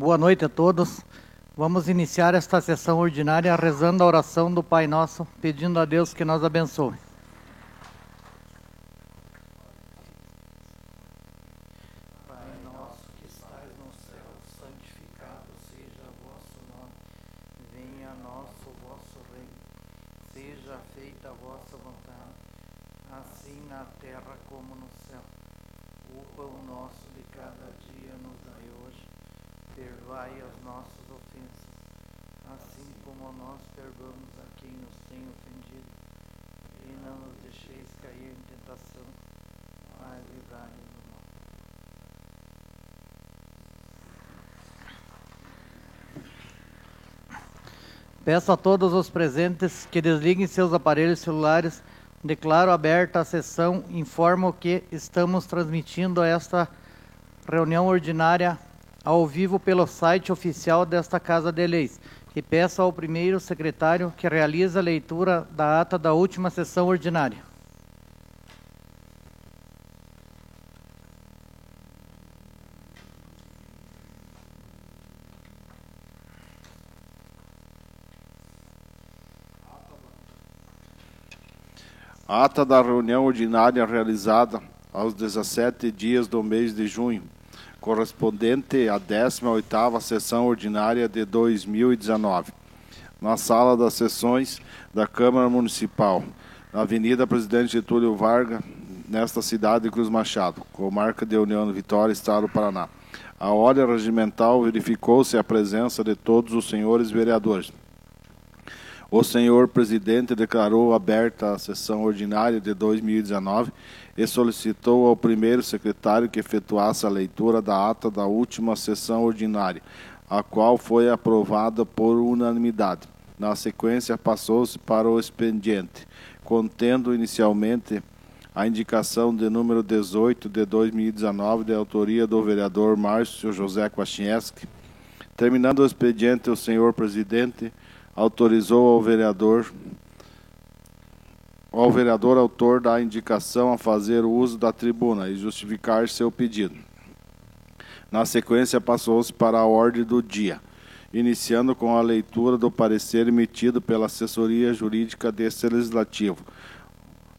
Boa noite a todos. Vamos iniciar esta sessão ordinária rezando a oração do Pai Nosso, pedindo a Deus que nos abençoe. Pai nosso que estais no céu, santificado seja o vosso nome. Venha a nós o vosso reino. Seja feita a vossa vontade, assim na terra como no céu. O pão nosso de cada dia nos dai hoje. Perdoai as nossas ofensas, assim como nós perdoamos a quem nos tem ofendido. E não nos deixeis cair em tentação, mas livrai-nos do mal. Peço a todos os presentes que desliguem seus aparelhos celulares. Declaro aberta a sessão. Informo que estamos transmitindo esta reunião ordinária ao vivo pelo site oficial desta Casa de Leis. E peço ao primeiro secretário que realize a leitura da ata da última sessão ordinária. Ata da reunião ordinária realizada aos 17 dias do mês de junho, correspondente à 18ª sessão ordinária de 2019, na sala das sessões da Câmara Municipal, na Avenida Presidente Getúlio Vargas, nesta cidade de Cruz Machado, comarca de União Vitória, Estado do Paraná. A ordem regimental verificou-se a presença de todos os senhores vereadores. O senhor presidente declarou aberta a sessão ordinária de 2019 e solicitou ao primeiro secretário que efetuasse a leitura da ata da última sessão ordinária, a qual foi aprovada por unanimidade. Na sequência, passou-se para o expediente, contendo inicialmente a indicação de número 18 de 2019, de autoria do vereador Márcio José Kwasniewski. Terminando o expediente, o senhor presidente autorizou ao vereador autor da indicação a fazer uso da tribuna e justificar seu pedido. Na sequência, passou-se para a ordem do dia, iniciando com a leitura do parecer emitido pela Assessoria Jurídica deste Legislativo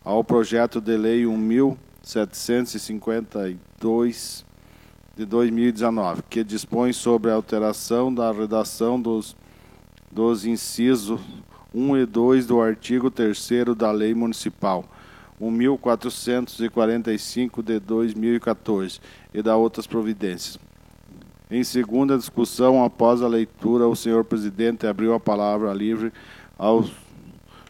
ao projeto de lei 1.752 de 2019, que dispõe sobre a alteração da redação dos incisos 1 e 2 do artigo 3º da Lei Municipal 1.445 de 2014 e da outras providências. Em segunda discussão, após a leitura, o senhor presidente abriu a palavra livre aos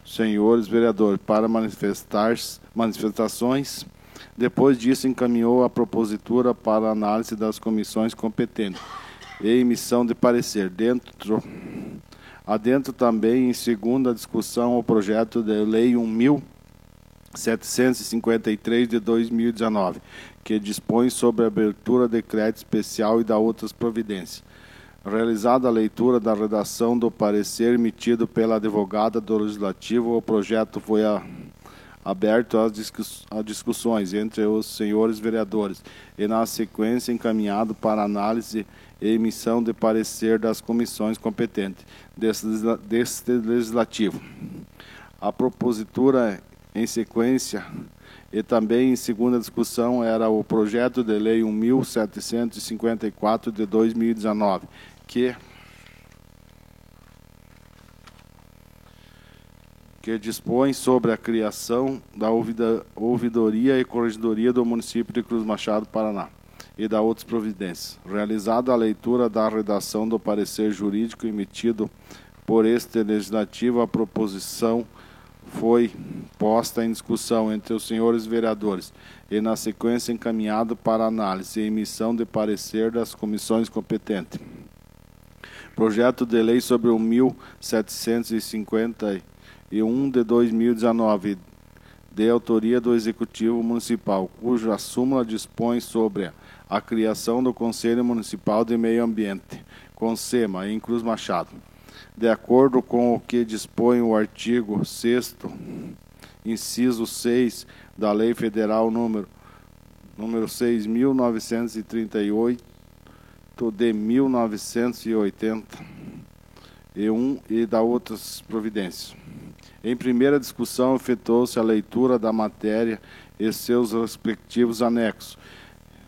senhores vereadores para manifestações. Depois disso, encaminhou a propositura para análise das comissões competentes e emissão de parecer. Adentro também, em segunda discussão, o projeto de lei 1.753 de 2019, que dispõe sobre a abertura de crédito especial e da outras providências. Realizada a leitura da redação do parecer emitido pela advogada do Legislativo, o projeto foi aberto às discussões entre os senhores vereadores e, na sequência, encaminhado para análise e emissão de parecer das comissões competentes deste Legislativo. A propositura em sequência e também em segunda discussão era o projeto de lei 1.754 de 2019, que dispõe sobre a criação da ouvidoria e corregedoria do município de Cruz Machado, Paraná, e da outras providências. Realizada a leitura da redação do parecer jurídico emitido por este legislativo, a proposição foi posta em discussão entre os senhores vereadores e, na sequência, encaminhado para análise e emissão de parecer das comissões competentes. Projeto de lei sobre o 1.751 de 2019, de autoria do Executivo Municipal, cuja súmula dispõe sobre a criação do Conselho Municipal de Meio Ambiente, CONSEMA, em Cruz Machado. De acordo com o que dispõe o artigo 6º, inciso 6 da Lei Federal número 6.938, decreto de 1981 e da outras providências. Em primeira discussão, efetuou-se a leitura da matéria e seus respectivos anexos,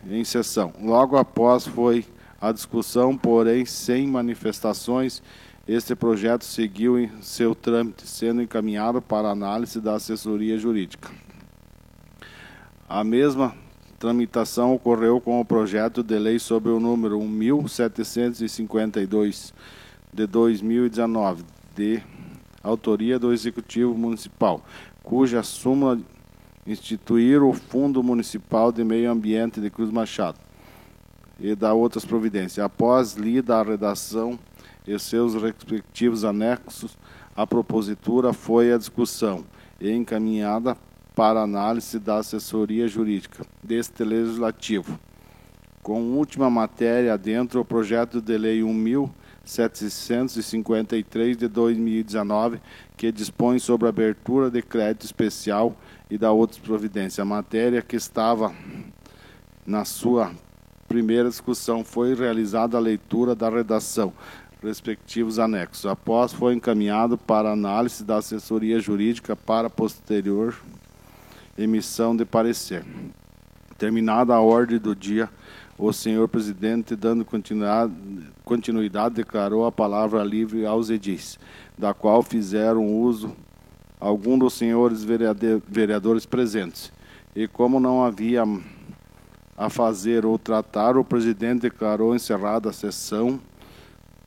em sessão. Logo após foi a discussão, porém sem manifestações, este projeto seguiu em seu trâmite, sendo encaminhado para análise da assessoria jurídica. A mesma tramitação ocorreu com o projeto de lei sobre o número 1752 de 2019, de autoria do Executivo Municipal, cuja súmula instituir o Fundo Municipal de Meio Ambiente de Cruz Machado e da outras providências. Após lida a redação e seus respectivos anexos, a propositura foi à discussão e encaminhada para análise da assessoria jurídica deste legislativo. Com última matéria dentro o projeto de lei 1753 de 2019, que dispõe sobre a abertura de crédito especial e da outras providências. A matéria que estava na sua primeira discussão foi realizada a leitura da redação, respectivos anexos. Após foi encaminhado para análise da assessoria jurídica para posterior emissão de parecer. Terminada a ordem do dia, o senhor presidente, dando continuidade, declarou a palavra livre aos edis, da qual fizeram uso alguns dos senhores vereadores presentes. E como não havia a fazer ou tratar, o presidente declarou encerrada a sessão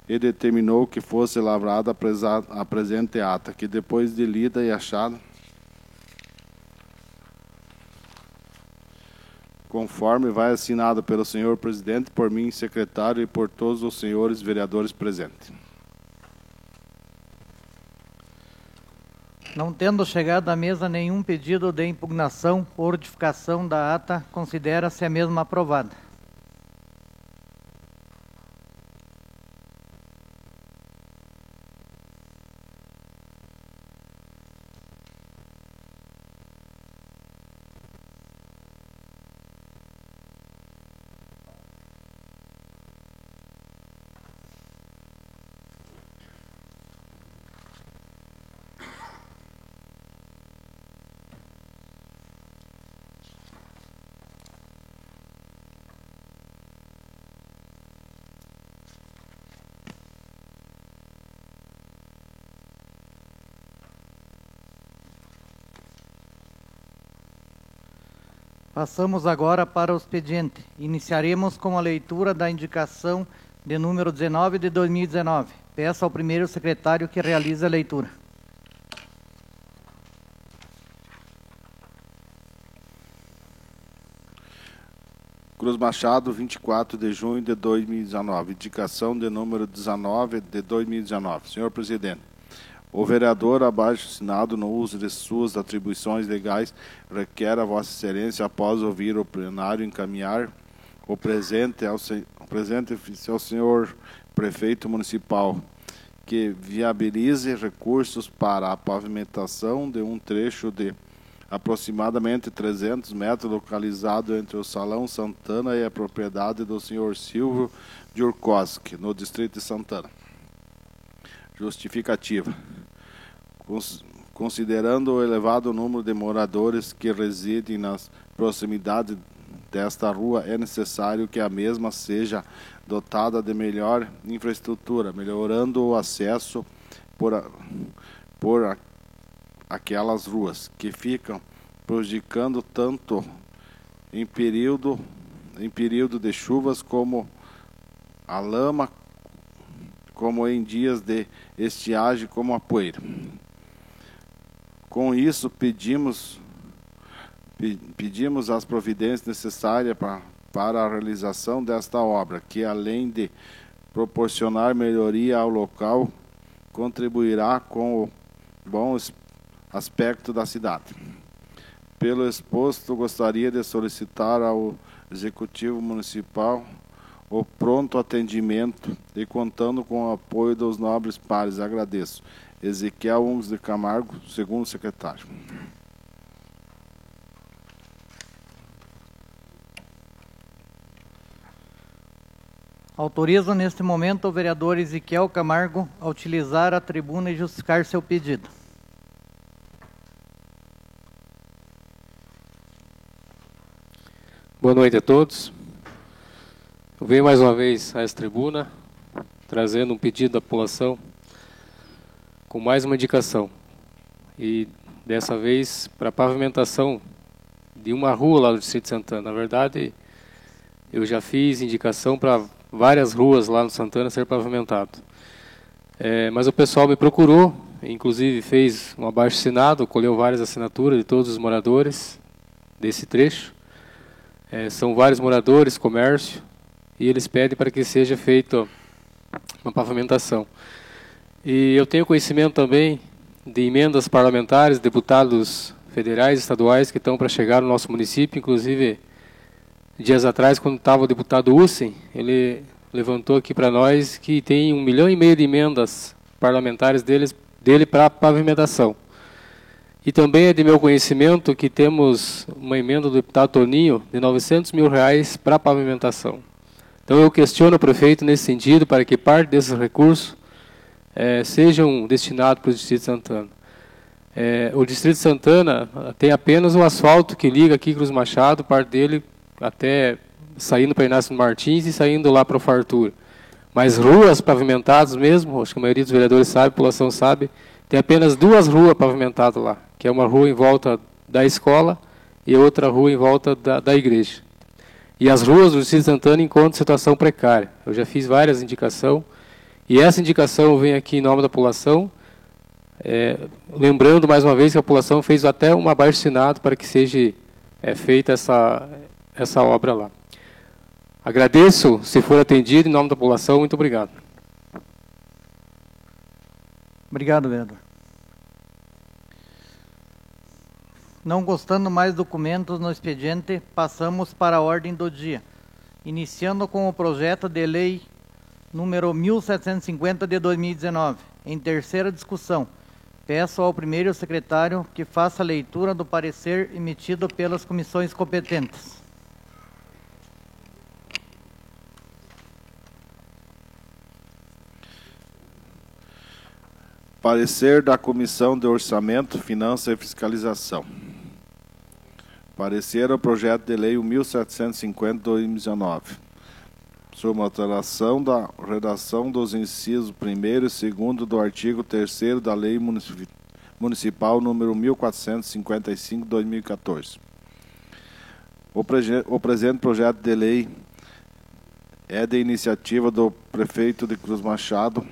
e determinou que fosse lavrada a presente ata, que depois de lida e achada, conforme vai assinado pelo senhor presidente, por mim, secretário, e por todos os senhores vereadores presentes. Não tendo chegado à mesa nenhum pedido de impugnação ou retificação da ata, considera-se a mesma aprovada. Passamos agora para o expediente. Iniciaremos com a leitura da indicação de número 19 de 2019. Peço ao primeiro secretário que realize a leitura. Cruz Machado, 24 de junho de 2019. Indicação de número 19 de 2019. Senhor presidente, o vereador abaixo assinado, no uso de suas atribuições legais, requer a Vossa Excelência, após ouvir o plenário, encaminhar o presente ao senhor prefeito municipal, que viabilize recursos para a pavimentação de um trecho de aproximadamente 300 metros, localizado entre o Salão Santana e a propriedade do senhor Silvio Djurkowski, no distrito de Santana. Justificativa. Considerando o elevado número de moradores que residem nas proximidades desta rua, é necessário que a mesma seja dotada de melhor infraestrutura, melhorando o acesso por aquelas ruas, que ficam prejudicando tanto em período de chuvas como a lama, como em dias de estiagem, como a poeira. Com isso, pedimos as providências necessárias para a realização desta obra, que além de proporcionar melhoria ao local, contribuirá com o bom aspecto da cidade. Pelo exposto, gostaria de solicitar ao Executivo Municipal o pronto atendimento e contando com o apoio dos nobres pares. Agradeço. Ezequiel Ungs de Camargo, segundo secretário. Autorizo neste momento o vereador Ezequiel Camargo a utilizar a tribuna e justificar seu pedido. Boa noite a todos. Eu venho mais uma vez a essa tribuna, trazendo um pedido da população com mais uma indicação. E dessa vez para a pavimentação de uma rua lá do Distrito de Santana. Na verdade, eu já fiz indicação para várias ruas lá no Santana ser pavimentado. Mas o pessoal me procurou, inclusive fez um abaixo-assinado, colheu várias assinaturas de todos os moradores desse trecho. São vários moradores, comércio, e eles pedem para que seja feita uma pavimentação. E eu tenho conhecimento também de emendas parlamentares, deputados federais e estaduais que estão para chegar no nosso município. Inclusive, dias atrás, quando estava o deputado Ussen, ele levantou aqui para nós que tem 1,5 milhão de emendas parlamentares dele para pavimentação. E também é de meu conhecimento que temos uma emenda do deputado Toninho de R$900 mil para pavimentação. Então eu questiono o prefeito nesse sentido para que parte desses recursos sejam destinados para o Distrito de Santana. O Distrito de Santana tem apenas o asfalto que liga aqui Cruz Machado, parte dele até saindo para Inácio Martins e saindo lá para o Fartura. Mas ruas pavimentadas mesmo, acho que a maioria dos vereadores sabe, a população sabe, tem apenas 2 ruas pavimentadas lá, que é uma rua em volta da escola e outra rua em volta da igreja. E as ruas do Distrito de Santana encontram situação precária. Eu já fiz várias indicações, e essa indicação vem aqui em nome da população, lembrando mais uma vez que a população fez até um abaixo-assinado para que seja feita essa obra lá. Agradeço, se for atendido, em nome da população, muito obrigado. Obrigado, vereador. Não gostando mais documentos no expediente, passamos para a ordem do dia, iniciando com o projeto de lei número 1750 de 2019, em terceira discussão. Peço ao primeiro secretário que faça a leitura do parecer emitido pelas comissões competentes. Parecer da Comissão de Orçamento, Finanças e Fiscalização. Parecer ao projeto de lei 1750 de 2019. Sobre a alteração da redação dos incisos 1º e 2º do artigo 3º da Lei Municipal número 1455 de 2014. O presente projeto de lei é de iniciativa do prefeito de Cruz Machado,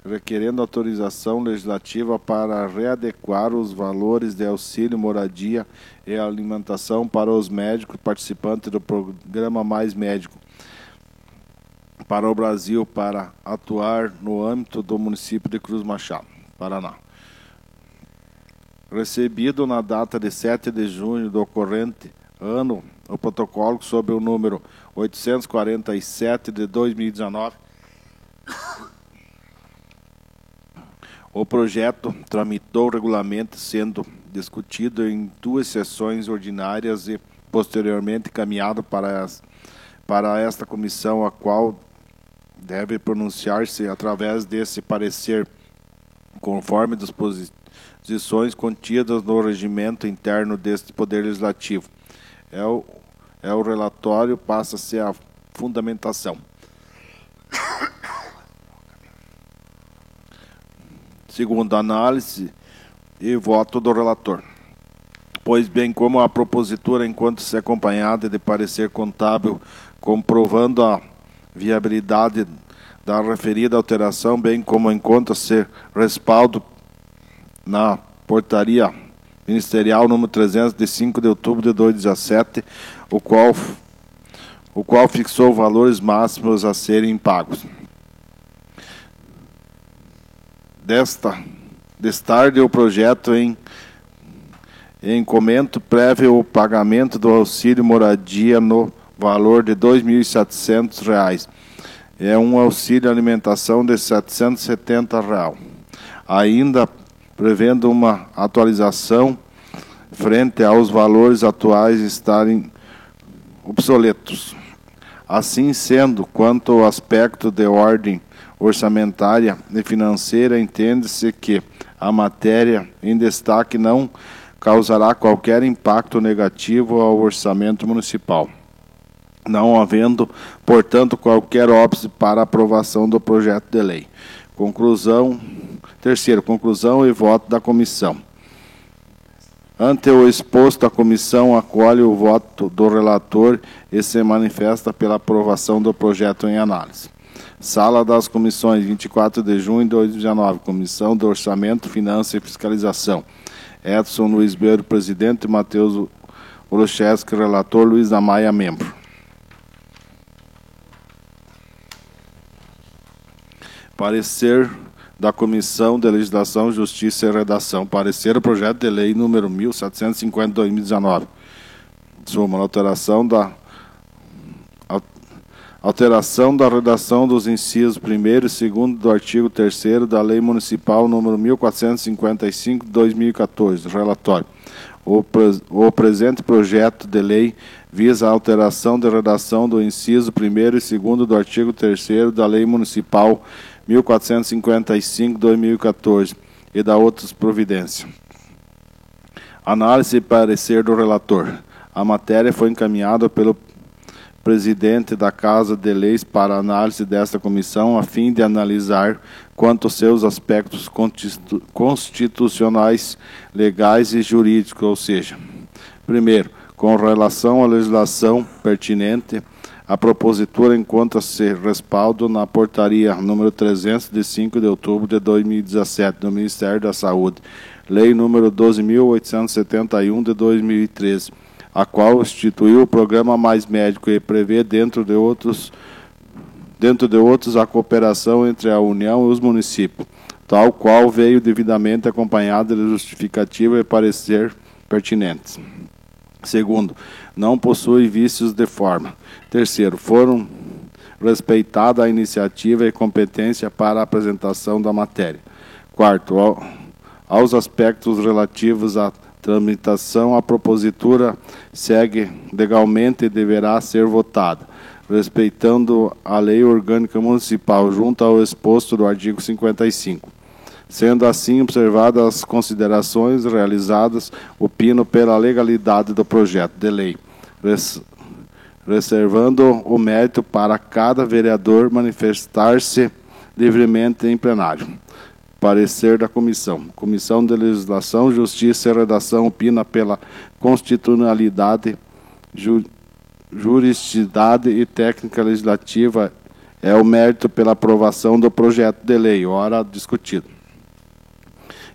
requerendo autorização legislativa para readequar os valores de auxílio, moradia e alimentação para os médicos participantes do programa Mais Médico para o Brasil, para atuar no âmbito do município de Cruz Machado, Paraná. Recebido na data de 7 de junho do corrente ano, o protocolo sobre o número 847 de 2019, o projeto tramitou regularmente, sendo discutido em 2 sessões ordinárias e posteriormente encaminhado para esta comissão, a qual deve pronunciar-se através desse parecer, conforme disposições contidas no regimento interno deste Poder Legislativo. O relatório passa a ser a fundamentação. Segundo a análise e voto do relator. Pois bem como a propositura, enquanto se acompanhada de parecer contábil, comprovando a viabilidade da referida alteração, bem como encontra-se respaldo na portaria ministerial número 300 de 5 de outubro de 2017, o qual fixou valores máximos a serem pagos. Destarde o projeto em comento prévio o pagamento do auxílio moradia no valor de R$ 2.700. É um auxílio alimentação de R$ 770. Ainda prevendo uma atualização frente aos valores atuais estarem obsoletos. Assim sendo, quanto ao aspecto de ordem orçamentária e financeira, entende-se que a matéria em destaque não causará qualquer impacto negativo ao orçamento municipal, não havendo, portanto, qualquer óbice para aprovação do projeto de lei. Terceiro, conclusão e voto da comissão. Ante o exposto, a comissão acolhe o voto do relator e se manifesta pela aprovação do projeto em análise. Sala das Comissões, 24 de junho de 2019, Comissão de Orçamento, Finanças e Fiscalização. Edson Luiz Beiro, presidente, Matheus Oloszewski, relator, Luiz da Maia, membro. Parecer da Comissão de Legislação, Justiça e Redação. Parecer o projeto de lei número 1750/2019. Suma, alteração da redação dos incisos 1º e 2º do artigo 3º da Lei Municipal número 1455/2014. Relatório. O presente projeto de lei visa a alteração da redação do inciso 1º e 2º do artigo 3º da Lei Municipal 1455/2014 e da outras providências. Análise e parecer do relator. A matéria foi encaminhada pelo presidente da Casa de Leis para análise desta comissão, a fim de analisar quanto aos seus aspectos constitucionais, legais e jurídicos, ou seja, primeiro, com relação à legislação pertinente, a propositura encontra-se respaldo na portaria número 300 de 5 de outubro de 2017 do Ministério da Saúde, lei número 12.871 de 2013, a qual instituiu o programa Mais Médico e prevê, dentro de outros, a cooperação entre a União e os municípios, tal qual veio devidamente acompanhada de justificativa e parecer pertinentes. Segundo, não possui vícios de forma. Terceiro, foram respeitada a iniciativa e competência para a apresentação da matéria. Quarto, aos aspectos relativos à tramitação, a propositura segue legalmente e deverá ser votada, respeitando a Lei Orgânica Municipal, junto ao exposto do artigo 55. Sendo assim observadas as considerações realizadas, opino pela legalidade do projeto de lei, reservando o mérito para cada vereador manifestar-se livremente em plenário. Parecer da Comissão. Comissão de Legislação, Justiça e Redação opina pela constitucionalidade, juridicidade e técnica legislativa. É o mérito pela aprovação do projeto de lei, ora discutido.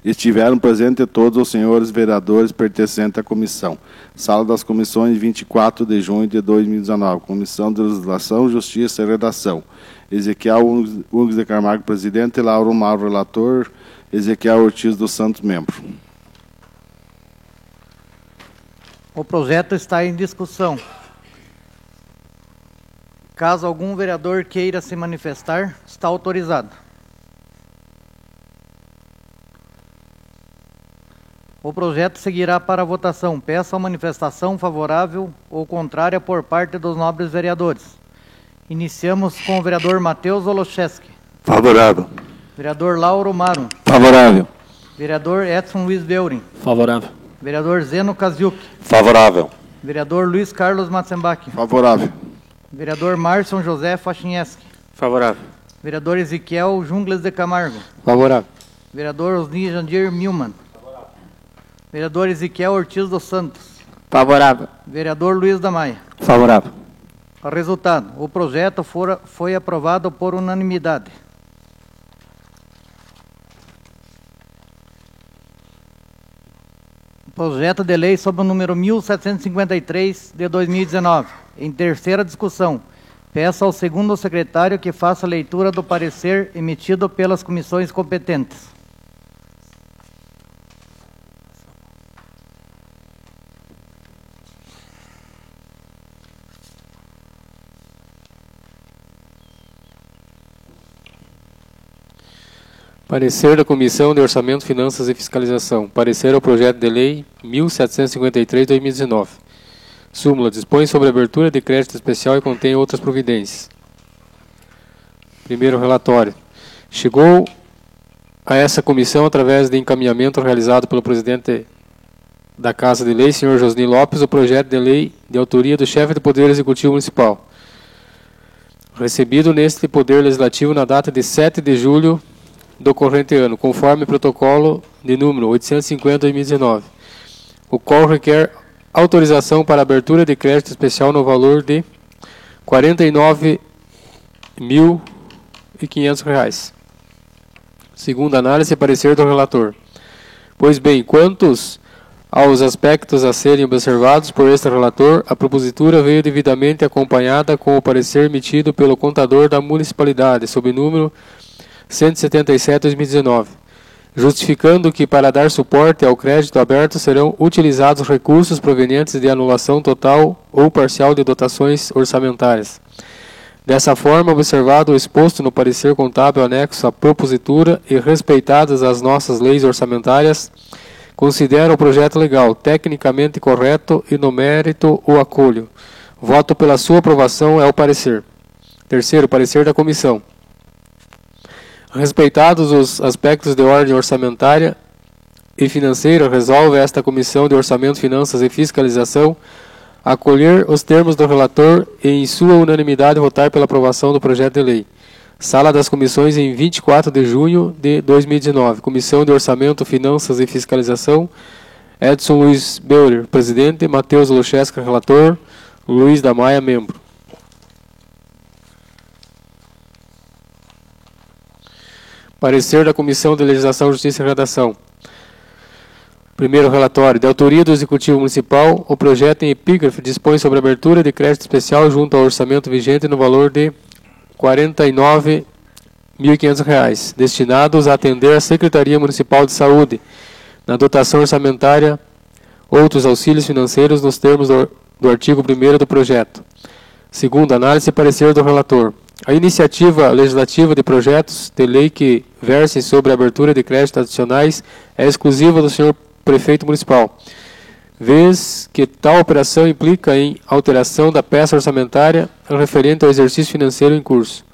Estiveram presentes todos os senhores vereadores pertencentes à comissão. Sala das Comissões, 24 de junho de 2019. Comissão de Legislação, Justiça e Redação. Ezequiel Hugues de Camargo, presidente. Lauro Mauro, relator. Ezequiel Ortiz dos Santos, membro. O projeto está em discussão. Caso algum vereador queira se manifestar, está autorizado. O projeto seguirá para a votação. Peço a manifestação favorável ou contrária por parte dos nobres vereadores. Iniciamos com o vereador Matheus Oloszewski. Favorável. Vereador Lauro Marum. Favorável. Vereador Edson Luiz Beurin. Favorável. Vereador Zeno Kaziuk. Favorável. Vereador Luiz Carlos Matzenbach. Favorável. Vereador Márcio José Fachineski. Favorável. Vereador Ezequiel Jungles de Camargo. Favorável. Vereador Osni Jandir Milman. Vereador Ezequiel Ortiz dos Santos. Favorável. Vereador Luiz da Maia. Favorável. Resultado: o projeto foi aprovado por unanimidade. Projeto de lei sob o número 1753 de 2019. Em terceira discussão, peço ao segundo secretário que faça a leitura do parecer emitido pelas comissões competentes. Parecer da Comissão de Orçamento, Finanças e Fiscalização. Parecer ao projeto de lei 1753/2019. Súmula. Dispõe sobre a abertura de crédito especial e contém outras providências. Primeiro relatório. Chegou a essa comissão através de encaminhamento realizado pelo presidente da Casa de Lei, senhor Josni Lopes, o projeto de lei de autoria do chefe do Poder Executivo Municipal, recebido neste Poder Legislativo na data de 7 de julho do corrente ano, conforme protocolo de número 850/2019, o qual requer autorização para abertura de crédito especial no valor de R$ 49.500. Segundo análise e parecer do relator. Pois bem, quantos aos aspectos a serem observados por este relator, a propositura veio devidamente acompanhada com o parecer emitido pelo contador da municipalidade, sob número 177/2019, justificando que para dar suporte ao crédito aberto serão utilizados recursos provenientes de anulação total ou parcial de dotações orçamentárias. Dessa forma, observado o exposto no parecer contábil anexo à propositura e respeitadas as nossas leis orçamentárias, considero o projeto legal tecnicamente correto e no mérito o acolho. Voto pela sua aprovação é o parecer. Terceiro, parecer da comissão. Respeitados os aspectos de ordem orçamentária e financeira, resolve esta Comissão de Orçamento, Finanças e Fiscalização acolher os termos do relator e, em sua unanimidade, votar pela aprovação do projeto de lei. Sala das Comissões em 24 de junho de 2019. Comissão de Orçamento, Finanças e Fiscalização. Edson Luiz Beurer, presidente. Matheus Lucheski, relator. Luiz da Maia, membro. Parecer da Comissão de Legislação, Justiça e Redação. Primeiro relatório. De autoria do Executivo Municipal, o projeto em epígrafe dispõe sobre a abertura de crédito especial junto ao orçamento vigente no valor de R$ 49.500, destinados a atender a Secretaria Municipal de Saúde, na dotação orçamentária, outros auxílios financeiros nos termos do artigo 1º do projeto. Segundo, análise e parecer do relator. A iniciativa legislativa de projetos de lei que versem sobre a abertura de créditos adicionais é exclusiva do senhor Prefeito Municipal, vez que tal operação implica em alteração da peça orçamentária referente ao exercício financeiro em curso.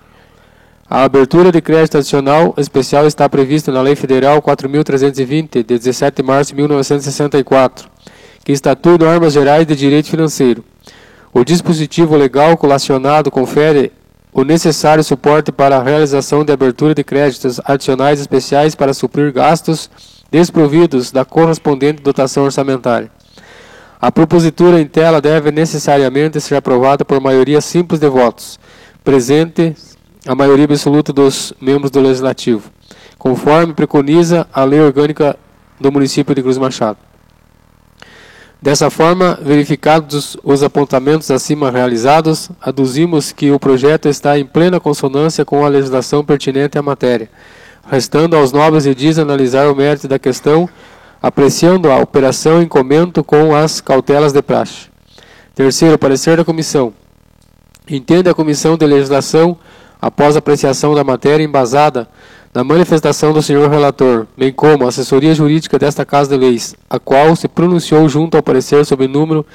A abertura de crédito adicional especial está prevista na Lei Federal 4.320, de 17 de março de 1964, que estatui normas gerais de direito financeiro. O dispositivo legal colacionado confere o necessário suporte para a realização de abertura de créditos adicionais especiais para suprir gastos desprovidos da correspondente dotação orçamentária. A propositura em tela deve necessariamente ser aprovada por maioria simples de votos, presente a maioria absoluta dos membros do Legislativo, conforme preconiza a Lei Orgânica do município de Cruz Machado. Dessa forma, verificados os apontamentos acima realizados, aduzimos que o projeto está em plena consonância com a legislação pertinente à matéria, restando aos nobres edis analisar o mérito da questão, apreciando a operação em comento com as cautelas de praxe. Terceiro, parecer da comissão. Entende a Comissão de Legislação, após apreciação da matéria embasada na manifestação do senhor relator, bem como a assessoria jurídica desta Casa de Leis, a qual se pronunciou junto ao parecer sob o número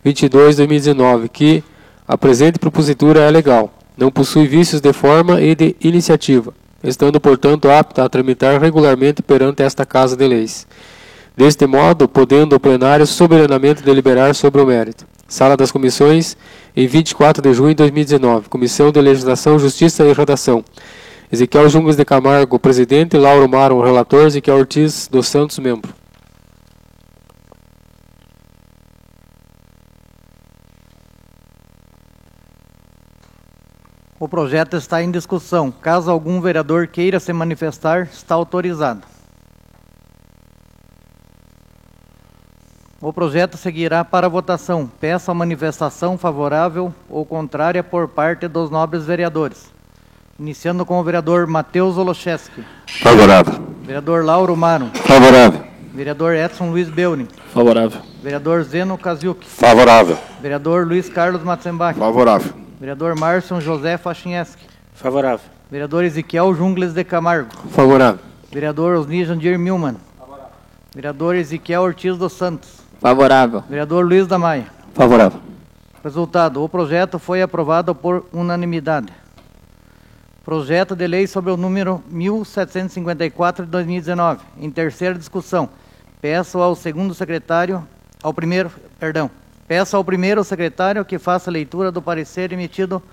22/2019, que a presente propositura é legal, não possui vícios de forma e de iniciativa, estando, portanto, apta a tramitar regularmente perante esta Casa de Leis. Deste modo, podendo o plenário soberanamente deliberar sobre o mérito. Sala das Comissões, em 24 de junho de 2019. Comissão de Legislação, Justiça e Redação. Ezequiel Jungles de Camargo, presidente. Lauro Maron, relator. Ezequiel Ortiz dos Santos, membro. O projeto está em discussão. Caso algum vereador queira se manifestar, está autorizado. O projeto seguirá para votação. Peço a manifestação favorável ou contrária por parte dos nobres vereadores. Iniciando com o vereador Matheus Olocheski. Favorável. Vereador Lauro Maro. Favorável. Vereador Edson Luiz Beuning. Favorável. Vereador Zeno Kaziuk. Favorável. Vereador Luiz Carlos Matzenbach. Favorável. Vereador Márcio José Fachineski. Favorável. Vereador Ezequiel Jungles de Camargo. Favorável. Vereador Osni Jandir Milman. Favorável. Vereador Ezequiel Ortiz dos Santos. Favorável. Vereador Luiz da Maia. Favorável. Resultado: o projeto foi aprovado por unanimidade. Projeto de lei sobre o número 1754 de 2019. Em terceira discussão, peço ao primeiro secretário que faça a leitura do parecer emitido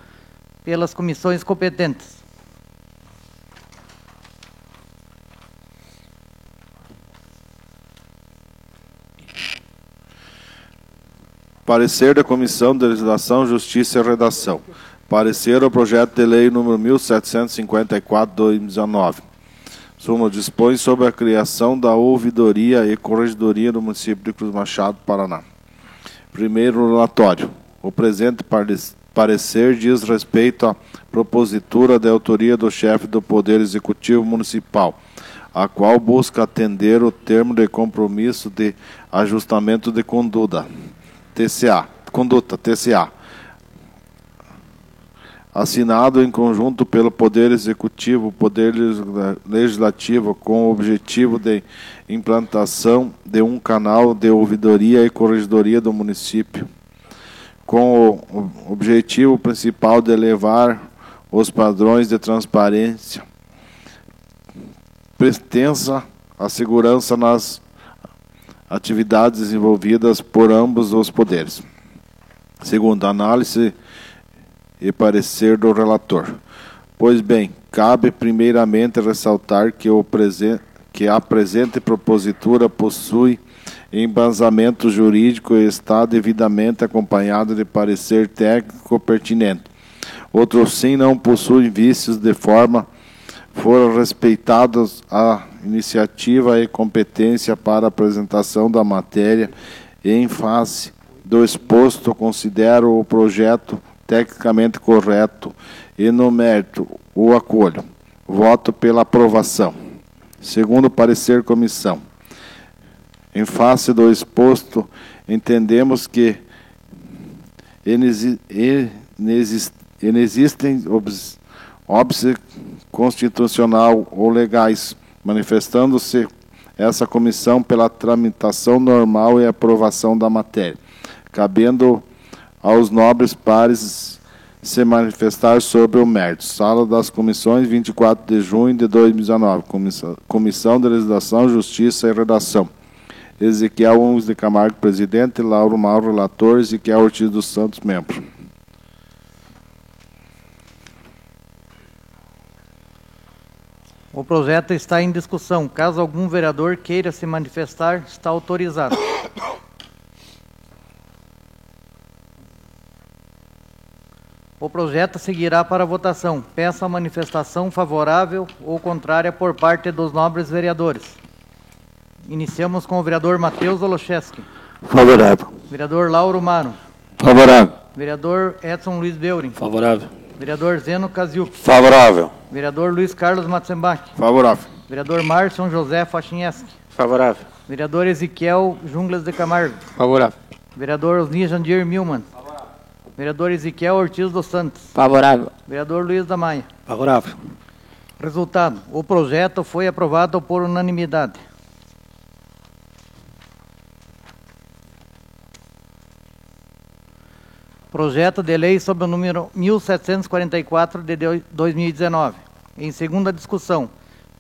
pelas comissões competentes. Parecer da Comissão de Legislação, Justiça e Redação. Parecer ao projeto de lei número 1754 de 2019. Súmula dispõe sobre a criação da ouvidoria e corregedoria do município de Cruz Machado, Paraná. Primeiro relatório. O presente parecer diz respeito à propositura de autoria do chefe do Poder Executivo Municipal, a qual busca atender o termo de compromisso de ajustamento de conduta, TCA, assinado em conjunto pelo Poder Executivo, Poder Legislativo, com o objetivo de implantação de um canal de ouvidoria e corregedoria do município, com o objetivo principal de elevar os padrões de transparência, pertença à segurança nas atividades desenvolvidas por ambos os poderes. Segundo, análise e parecer do relator. Pois bem, cabe primeiramente ressaltar que a presente propositura possui embasamento jurídico e está devidamente acompanhado de parecer técnico pertinente. Outros sim não possuem vícios de forma foram respeitados a iniciativa e competência para a apresentação da matéria e em face do exposto considero o projeto tecnicamente correto e no mérito o acolho. Voto pela aprovação. Segundo parecer comissão. Em face do exposto, entendemos que inexistem óbice constitucional ou legais, manifestando-se essa comissão pela tramitação normal e aprovação da matéria, cabendo aos nobres pares se manifestar sobre o mérito. Sala das Comissões, 24 de junho de 2019. Comissão de Legislação, Justiça e Redação. Ezequiel Umes de Camargo, presidente. Lauro Mauro, relator. Ezequiel Ortiz dos Santos, membro. O projeto está em discussão. Caso algum vereador queira se manifestar, está autorizado. O projeto seguirá para a votação. Peço a manifestação favorável ou contrária por parte dos nobres vereadores. Iniciamos com o vereador Matheus Oloszewski. Favorável. Vereador Lauro Maro. Favorável. Vereador Edson Luiz Beurin. Favorável. Vereador Zeno Kaziuk. Favorável. Vereador Luiz Carlos Matzenbach. Favorável. Vereador Márcio José Fachinheski. Favorável. Vereador Ezequiel Junglas de Camargo. Favorável. Vereador Osni Jandir Milman. Vereador Ezequiel Ortiz dos Santos. Favorável. Vereador Luiz da Maia. Favorável. Resultado: o projeto foi aprovado por unanimidade. Projeto de lei sob o número 1744 de 2019. Em segunda discussão,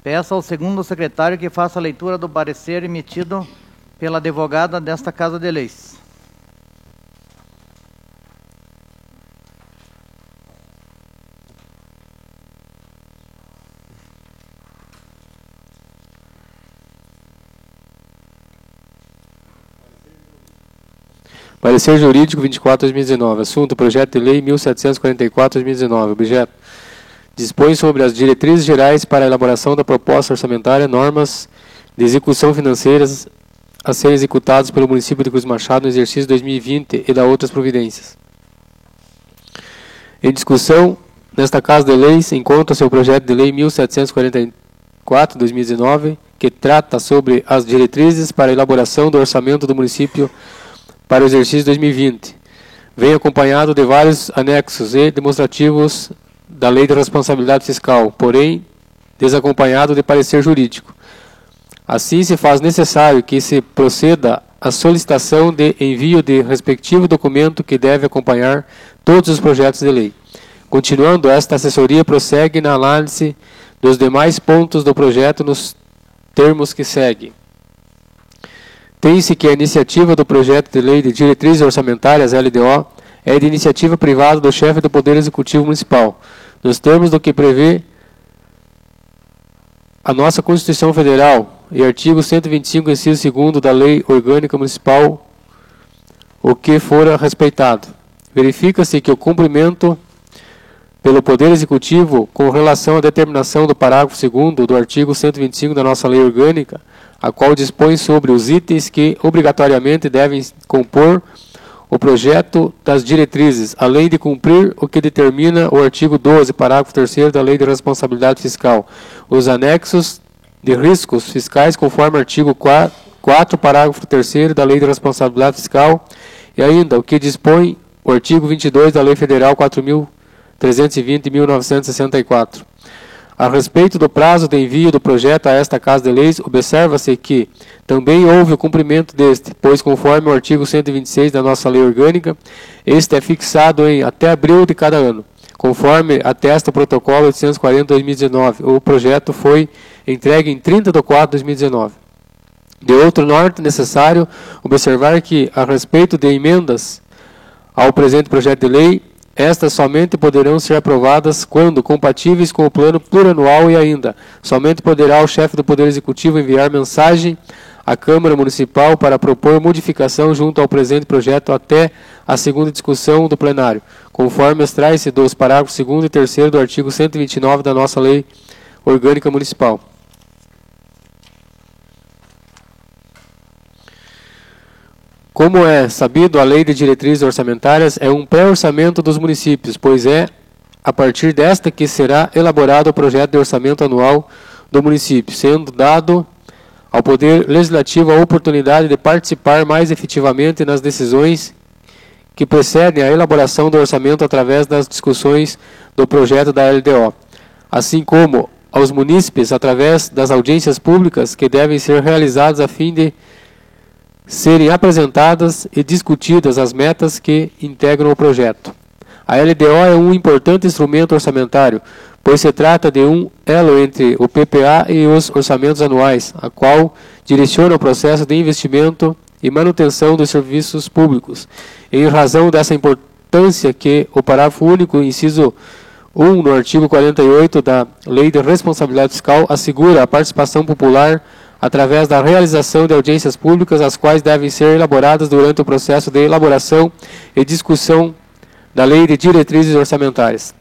peço ao segundo secretário que faça a leitura do parecer emitido pela advogada desta Casa de Leis. Parecer jurídico 24/2019. Assunto: projeto de lei 1744/2019. Objeto: dispõe sobre as diretrizes gerais para a elaboração da proposta orçamentária, normas de execução financeiras a serem executadas pelo município de Cruz Machado no exercício 2020 e da outras providências. Em discussão nesta Casa de Leis encontra-se o projeto de lei 1744/2019, que trata sobre as diretrizes para a elaboração do orçamento do município para o exercício 2020. Vem acompanhado de vários anexos e demonstrativos da Lei de Responsabilidade Fiscal, porém desacompanhado de parecer jurídico. Assim, se faz necessário que se proceda a solicitação de envio de respectivo documento que deve acompanhar todos os projetos de lei. Continuando, esta assessoria prossegue na análise dos demais pontos do projeto nos termos que segue. Tem-se que a iniciativa do projeto de lei de diretrizes orçamentárias, LDO, é de iniciativa privada do chefe do Poder Executivo Municipal, nos termos do que prevê a nossa Constituição Federal e artigo 125, inciso 2º da Lei Orgânica Municipal, o que fora respeitado. Verifica-se que o cumprimento pelo Poder Executivo com relação à determinação do parágrafo 2º do artigo 125 da nossa Lei Orgânica, a qual dispõe sobre os itens que obrigatoriamente devem compor o projeto das diretrizes, além de cumprir o que determina o artigo 12, parágrafo 3º da Lei de Responsabilidade Fiscal, os anexos de riscos fiscais conforme artigo 4, parágrafo 3º da Lei de Responsabilidade Fiscal, e ainda o que dispõe o artigo 22 da Lei Federal 4.320 de 1964. A respeito do prazo de envio do projeto a esta Casa de Leis, observa-se que também houve o cumprimento deste, pois conforme o artigo 126 da nossa Lei Orgânica, este é fixado em até abril de cada ano. Conforme atesta o protocolo 840/2019, o projeto foi entregue em 30 de 4 de 2019. De outro norte, necessário observar que, a respeito de emendas ao presente projeto de lei, estas somente poderão ser aprovadas quando compatíveis com o plano plurianual e ainda, somente poderá o chefe do Poder Executivo enviar mensagem à Câmara Municipal para propor modificação junto ao presente projeto até a segunda discussão do plenário, conforme extrai-se dos parágrafos 2º e 3º do artigo 129 da nossa Lei Orgânica Municipal. Como é sabido, a Lei de Diretrizes Orçamentárias é um pré-orçamento dos municípios, pois é a partir desta que será elaborado o projeto de orçamento anual do município, sendo dado ao Poder Legislativo a oportunidade de participar mais efetivamente nas decisões que precedem a elaboração do orçamento através das discussões do projeto da LDO, assim como aos munícipes através das audiências públicas que devem ser realizadas a fim de serem apresentadas e discutidas as metas que integram o projeto. A LDO é um importante instrumento orçamentário, pois se trata de um elo entre o PPA e os orçamentos anuais, a qual direciona o processo de investimento e manutenção dos serviços públicos. Em razão dessa importância que o parágrafo único, inciso 1, no artigo 48 da Lei de Responsabilidade Fiscal, assegura a participação popular através da realização de audiências públicas, as quais devem ser elaboradas durante o processo de elaboração e discussão da Lei de Diretrizes Orçamentárias.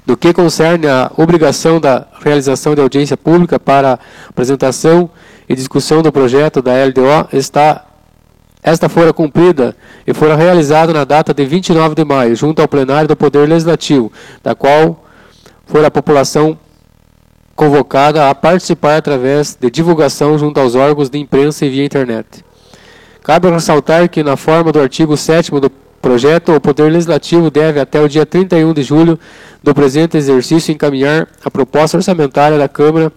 No que concerne à obrigação da realização de audiência pública para apresentação e discussão do projeto da LDO, esta fora cumprida e fora realizada na data de 29 de maio, junto ao plenário do Poder Legislativo, da qual fora a população convocada a participar através de divulgação junto aos órgãos de imprensa e via internet. Cabe ressaltar que, na forma do artigo 7º do projeto, o Poder Legislativo deve, até o dia 31 de julho do presente exercício, encaminhar a proposta orçamentária da Câmara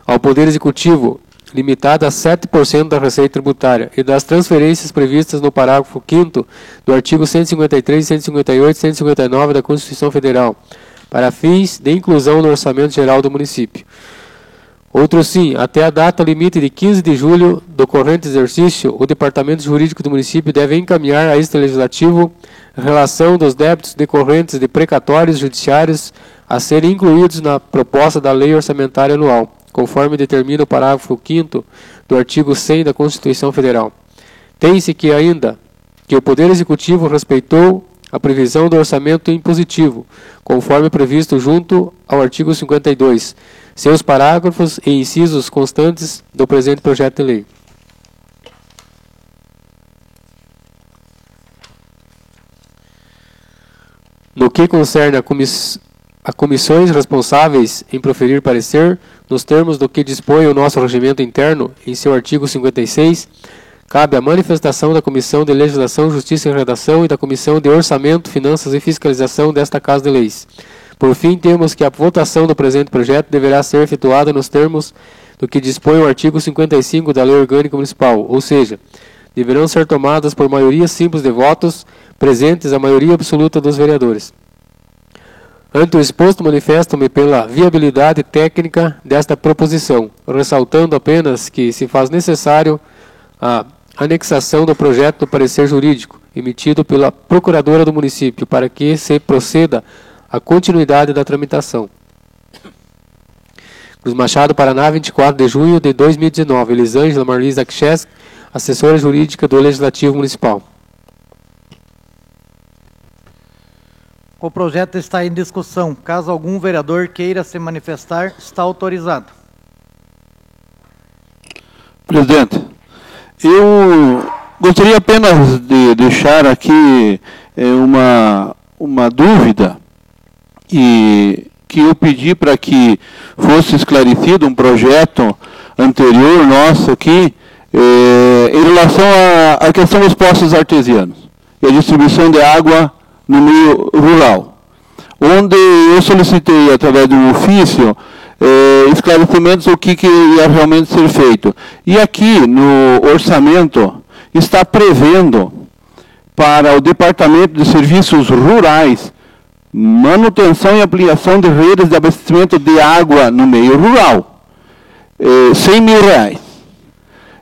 ao Poder Executivo, limitada a 7% da receita tributária, e das transferências previstas no parágrafo 5º do artigo 153, 158 e 159 da Constituição Federal, para fins de inclusão no orçamento geral do município. Outro sim, até a data limite de 15 de julho do corrente exercício, o Departamento Jurídico do município deve encaminhar a este legislativo relação dos débitos decorrentes de precatórios judiciários a serem incluídos na proposta da Lei Orçamentária Anual, conforme determina o parágrafo 5º do artigo 100 da Constituição Federal. Tem-se que ainda que o Poder Executivo respeitou a previsão do orçamento impositivo, conforme previsto junto ao artigo 52, seus parágrafos e incisos constantes do presente projeto de lei. No que concerne a comissões responsáveis em proferir parecer, nos termos do que dispõe o nosso regimento interno, em seu artigo 56, cabe a manifestação da Comissão de Legislação, Justiça e Redação e da Comissão de Orçamento, Finanças e Fiscalização desta Casa de Leis. Por fim, temos que a votação do presente projeto deverá ser efetuada nos termos do que dispõe o artigo 55 da Lei Orgânica Municipal, ou seja, deverão ser tomadas por maioria simples de votos, presentes a maioria absoluta dos vereadores. Ante o exposto, manifesto-me pela viabilidade técnica desta proposição, ressaltando apenas que se faz necessário a anexação do projeto do parecer jurídico, emitido pela Procuradora do município, para que se proceda à continuidade da tramitação. Cruz Machado, Paraná, 24 de junho de 2019. Elisângela Marlisa Kchesk, assessora jurídica do Legislativo Municipal. O projeto está em discussão. Caso algum vereador queira se manifestar, está autorizado. Presidente, eu gostaria apenas de deixar aqui uma dúvida e que eu pedi para que fosse esclarecido um projeto anterior nosso aqui em relação à questão dos poços artesianos e a distribuição de água no meio rural, onde eu solicitei, através de um ofício, esclarecimentos o que ia realmente ser feito. E aqui, no orçamento, está prevendo para o Departamento de Serviços Rurais manutenção e ampliação de redes de abastecimento de água no meio rural. R$100 mil.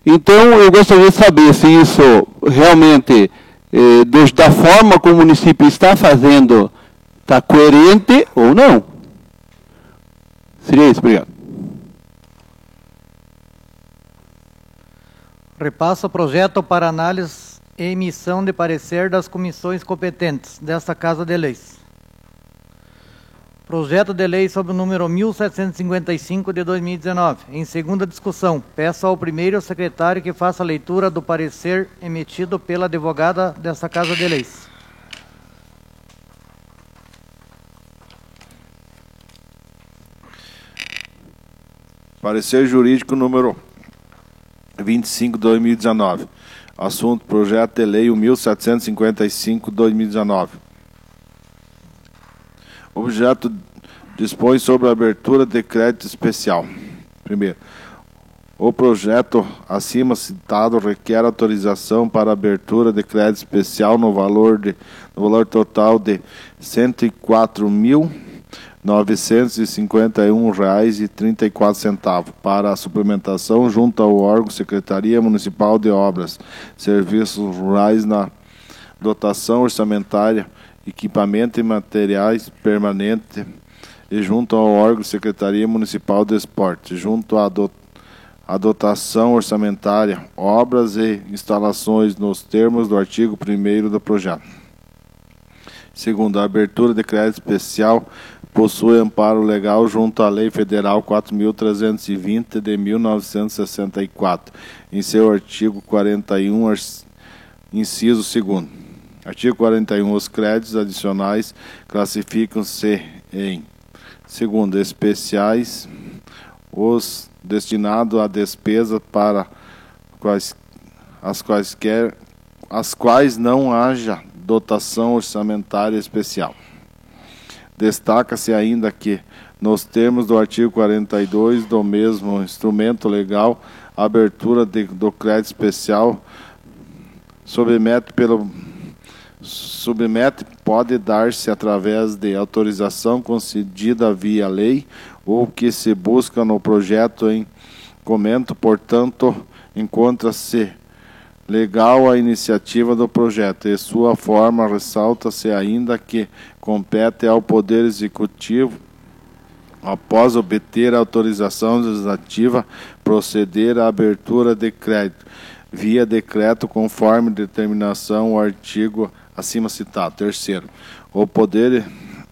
Então, eu gostaria de saber se isso realmente, da forma como o município está fazendo, está coerente ou não. Seria isso, obrigado. Repassa o projeto para análise e emissão de parecer das comissões competentes desta Casa de Leis. Projeto de lei sob o número 1755 de 2019. Em segunda discussão, peço ao primeiro secretário que faça a leitura do parecer emitido pela advogada desta Casa de Leis. Parecer jurídico número 25 de 2019. Assunto: projeto de lei 1755 de 2019. Objeto: dispõe sobre a abertura de crédito especial. Primeiro, o projeto acima citado requer autorização para abertura de crédito especial no valor total de R$ 104.951,34 para a suplementação junto ao órgão Secretaria Municipal de Obras, Serviços Rurais na dotação orçamentária, equipamento e materiais permanente e junto ao órgão Secretaria Municipal de Esporte, junto à dotação orçamentária, obras e instalações nos termos do artigo 1º do projeto. Segundo, a abertura de crédito especial possui amparo legal junto à Lei Federal 4.320 de 1964, em seu artigo 41, inciso 2º. Artigo 41. Os créditos adicionais classificam-se em: segundo, especiais, os destinados a despesa para as quais não haja dotação orçamentária especial. Destaca-se ainda que, nos termos do artigo 42 do mesmo instrumento legal, a abertura do crédito especial pode dar-se através de autorização concedida via lei ou que se busca no projeto em comento. Portanto, encontra-se legal a iniciativa do projeto e sua forma. Ressalta-se ainda que compete ao Poder Executivo, após obter a autorização legislativa, proceder à abertura de crédito via decreto, conforme determinação o artigo acima citado. Terceiro, o Poder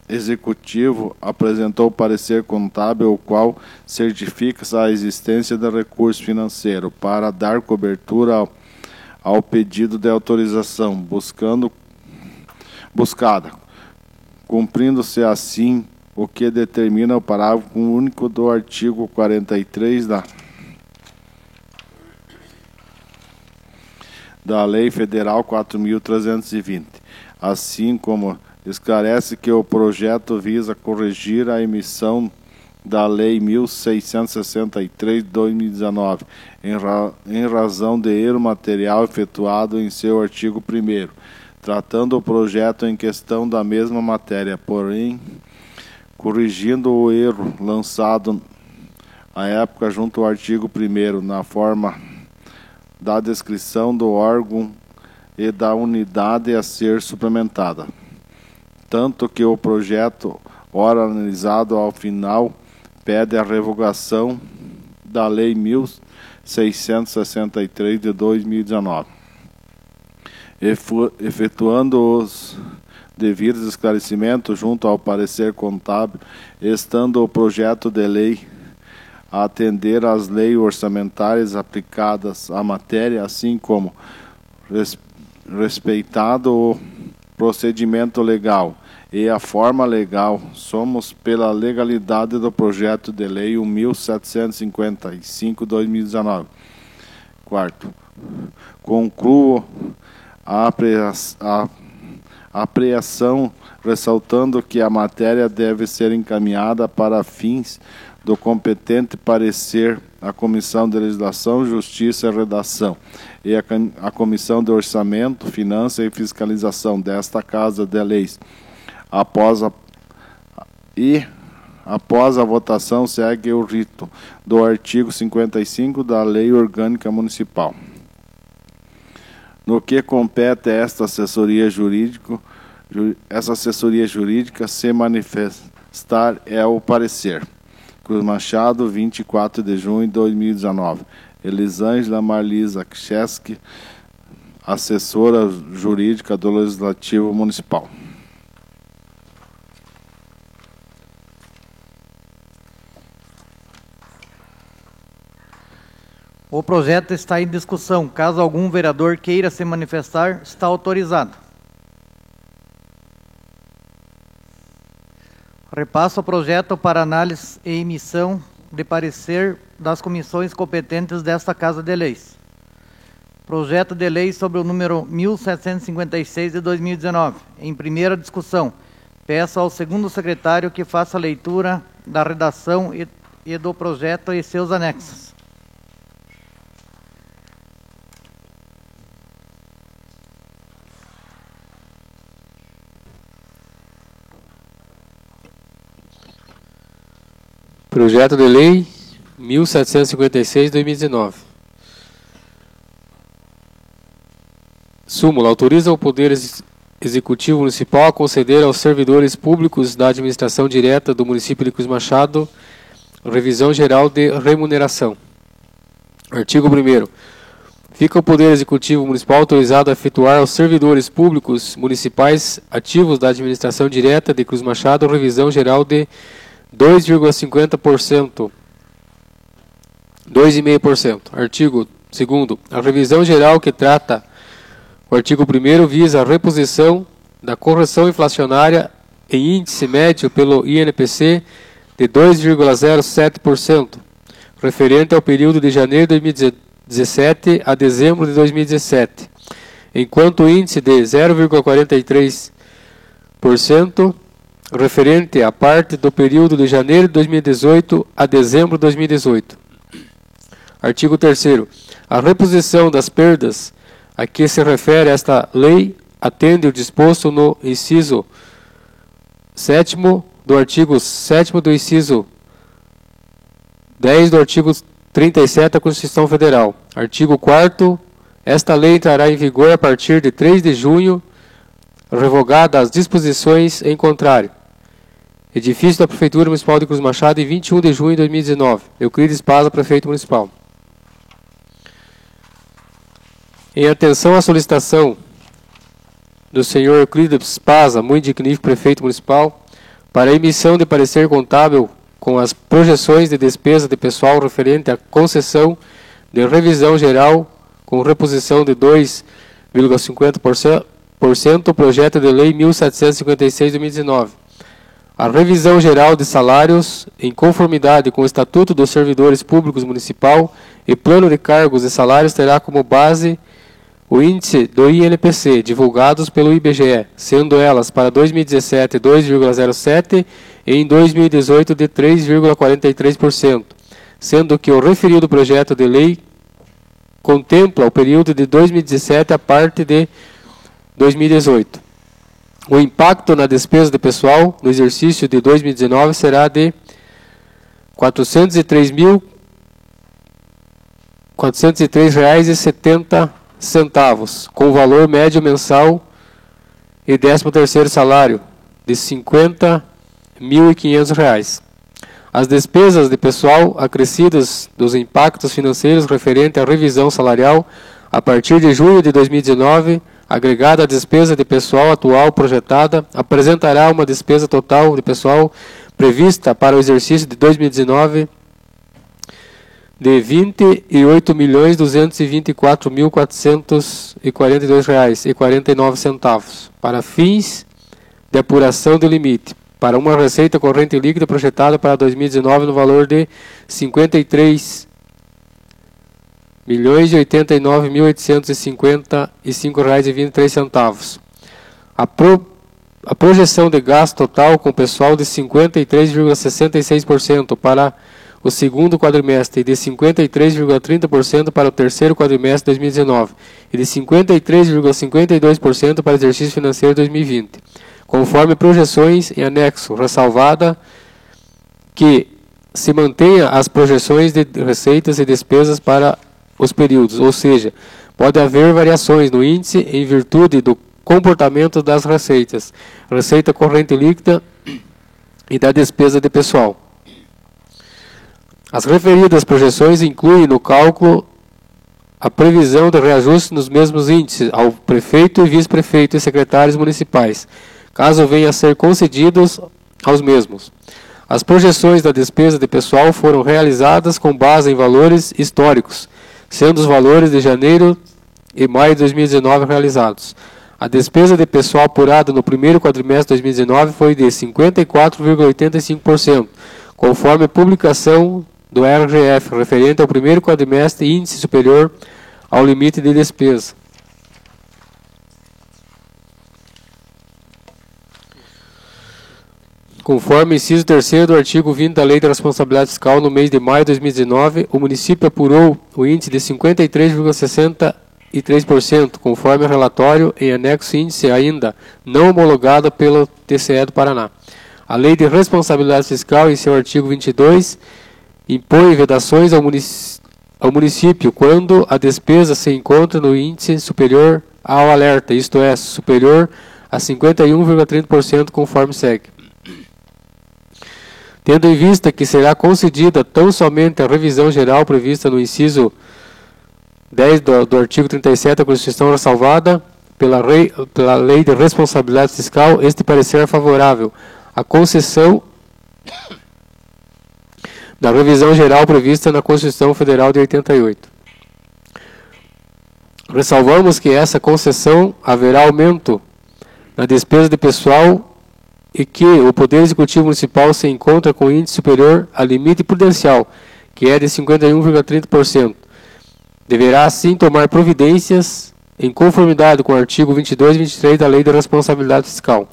Executivo apresentou parecer contábil, o qual certifica a existência de recurso financeiro para dar cobertura ao pedido de autorização buscada, cumprindo-se assim o que determina o parágrafo único do artigo 43 da Lei Federal 4.320, assim como esclarece que o projeto visa corrigir a emissão da Lei 1663 de 2019, em razão de erro material efetuado em seu artigo 1º, tratando o projeto em questão da mesma matéria, porém, corrigindo o erro lançado à época junto ao artigo 1º, na forma da descrição do órgão e da unidade a ser suplementada. Tanto que o projeto, ora analisado ao final, pede a revogação da Lei 1663 de 2019, efetuando os devidos esclarecimentos junto ao parecer contábil, estando o projeto de lei a atender às leis orçamentárias aplicadas à matéria, assim como respeitado o procedimento legal e a forma legal, somos pela legalidade do projeto de lei 1755/2019. Quarto, concluo a apreensão, ressaltando que a matéria deve ser encaminhada para fins do competente parecer à Comissão de Legislação, Justiça e Redação e a Comissão de Orçamento, Finanças e Fiscalização desta Casa de Leis. Após a votação, segue o rito do artigo 55 da Lei Orgânica Municipal. No que compete a essa assessoria jurídica se manifestar é o parecer. Cruz Machado, 24 de junho de 2019. Elisângela Marlisa Kcheski, assessora jurídica do Legislativo Municipal. O projeto está em discussão. Caso algum vereador queira se manifestar, está autorizado. Repasso o projeto para análise e emissão de parecer das comissões competentes desta Casa de Leis. Projeto de lei sobre o número 1756 de 2019. Em primeira discussão, peço ao segundo secretário que faça a leitura da redação e do projeto e seus anexos. Projeto de Lei 1756/2019. Súmula. Autoriza o Poder Executivo Municipal a conceder aos servidores públicos da administração direta do município de Cruz Machado revisão geral de remuneração. Artigo 1º. Fica o Poder Executivo Municipal autorizado a efetuar aos servidores públicos municipais ativos da administração direta de Cruz Machado revisão geral de 2,50%. 2,5%. Artigo 2º. A revisão geral que trata o artigo 1º visa a reposição da correção inflacionária em índice médio pelo INPC de 2,07%, referente ao período de janeiro de 2017 a dezembro de 2017, enquanto o índice de 0,43% referente à parte do período de janeiro de 2018 a dezembro de 2018. Artigo 3º. A reposição das perdas a que se refere esta lei atende o disposto no inciso 7º do artigo 7º do inciso 10 do artigo 37 da Constituição Federal. Artigo 4º. Esta lei entrará em vigor a partir de 3 de junho, revogada as disposições em contrário. Edifício da Prefeitura Municipal de Cruz Machado, em 21 de junho de 2019. Euclides Paza, Prefeito Municipal. Em atenção à solicitação do senhor Euclides Paza, muito dignífico Prefeito Municipal, para a emissão de parecer contábil com as projeções de despesa de pessoal referente à concessão de revisão geral com reposição de 2,50%, o projeto de lei 1756 de 2019. A revisão geral de salários, em conformidade com o Estatuto dos Servidores Públicos Municipal e Plano de Cargos e Salários, terá como base o índice do INPC, divulgados pelo IBGE, sendo elas para 2017 2,07% e em 2018 de 3,43%, sendo que o referido projeto de lei contempla o período de 2017 a parte de 2018. O impacto na despesa de pessoal no exercício de 2019 será de R$ 403,70, com valor médio mensal e 13º salário de R$ 50.500. As despesas de pessoal acrescidas dos impactos financeiros referentes à revisão salarial a partir de junho de 2019, agregada à despesa de pessoal atual projetada, apresentará uma despesa total de pessoal prevista para o exercício de 2019 de R$ 28.224.442,49 para fins de apuração do limite, para uma receita corrente líquida projetada para 2019 no valor de R$ 53.089.855,23. A projeção de gasto total com pessoal de 53,66% para o segundo quadrimestre e de 53,30% para o terceiro quadrimestre de 2019 e de 53,52% para o exercício financeiro de 2020, conforme projeções em anexo, ressalvada que se mantenha as projeções de receitas e despesas para os períodos, ou seja, pode haver variações no índice em virtude do comportamento das receitas, receita corrente líquida e da despesa de pessoal. As referidas projeções incluem no cálculo a previsão de reajuste nos mesmos índices ao prefeito e vice-prefeito e secretários municipais, caso venha a ser concedidos aos mesmos. As projeções da despesa de pessoal foram realizadas com base em valores históricos, sendo os valores de janeiro e maio de 2019 realizados. A despesa de pessoal apurada no primeiro quadrimestre de 2019 foi de 54,85%, conforme a publicação do RGF, referente ao primeiro quadrimestre, índice superior ao limite de despesa. Conforme o inciso 3º do artigo 20 da Lei da Responsabilidade Fiscal, no mês de maio de 2019, o município apurou o índice de 53,63%, conforme o relatório em anexo índice ainda não homologado pelo TCE do Paraná. A Lei de Responsabilidade Fiscal, em seu artigo 22, impõe vedações ao município quando a despesa se encontra no índice superior ao alerta, isto é, superior a 51,30%, conforme segue. Tendo em vista que será concedida tão somente a revisão geral prevista no inciso 10 do artigo 37 da Constituição ressalvada pela Lei de Responsabilidade Fiscal, este parecer é favorável à concessão da revisão geral prevista na Constituição Federal de 88. Ressalvamos que essa concessão haverá aumento na despesa de pessoal e que o Poder Executivo Municipal se encontra com índice superior ao limite prudencial, que é de 51,30%. Deverá, assim, tomar providências em conformidade com o artigo 22 e 23 da Lei de Responsabilidade Fiscal,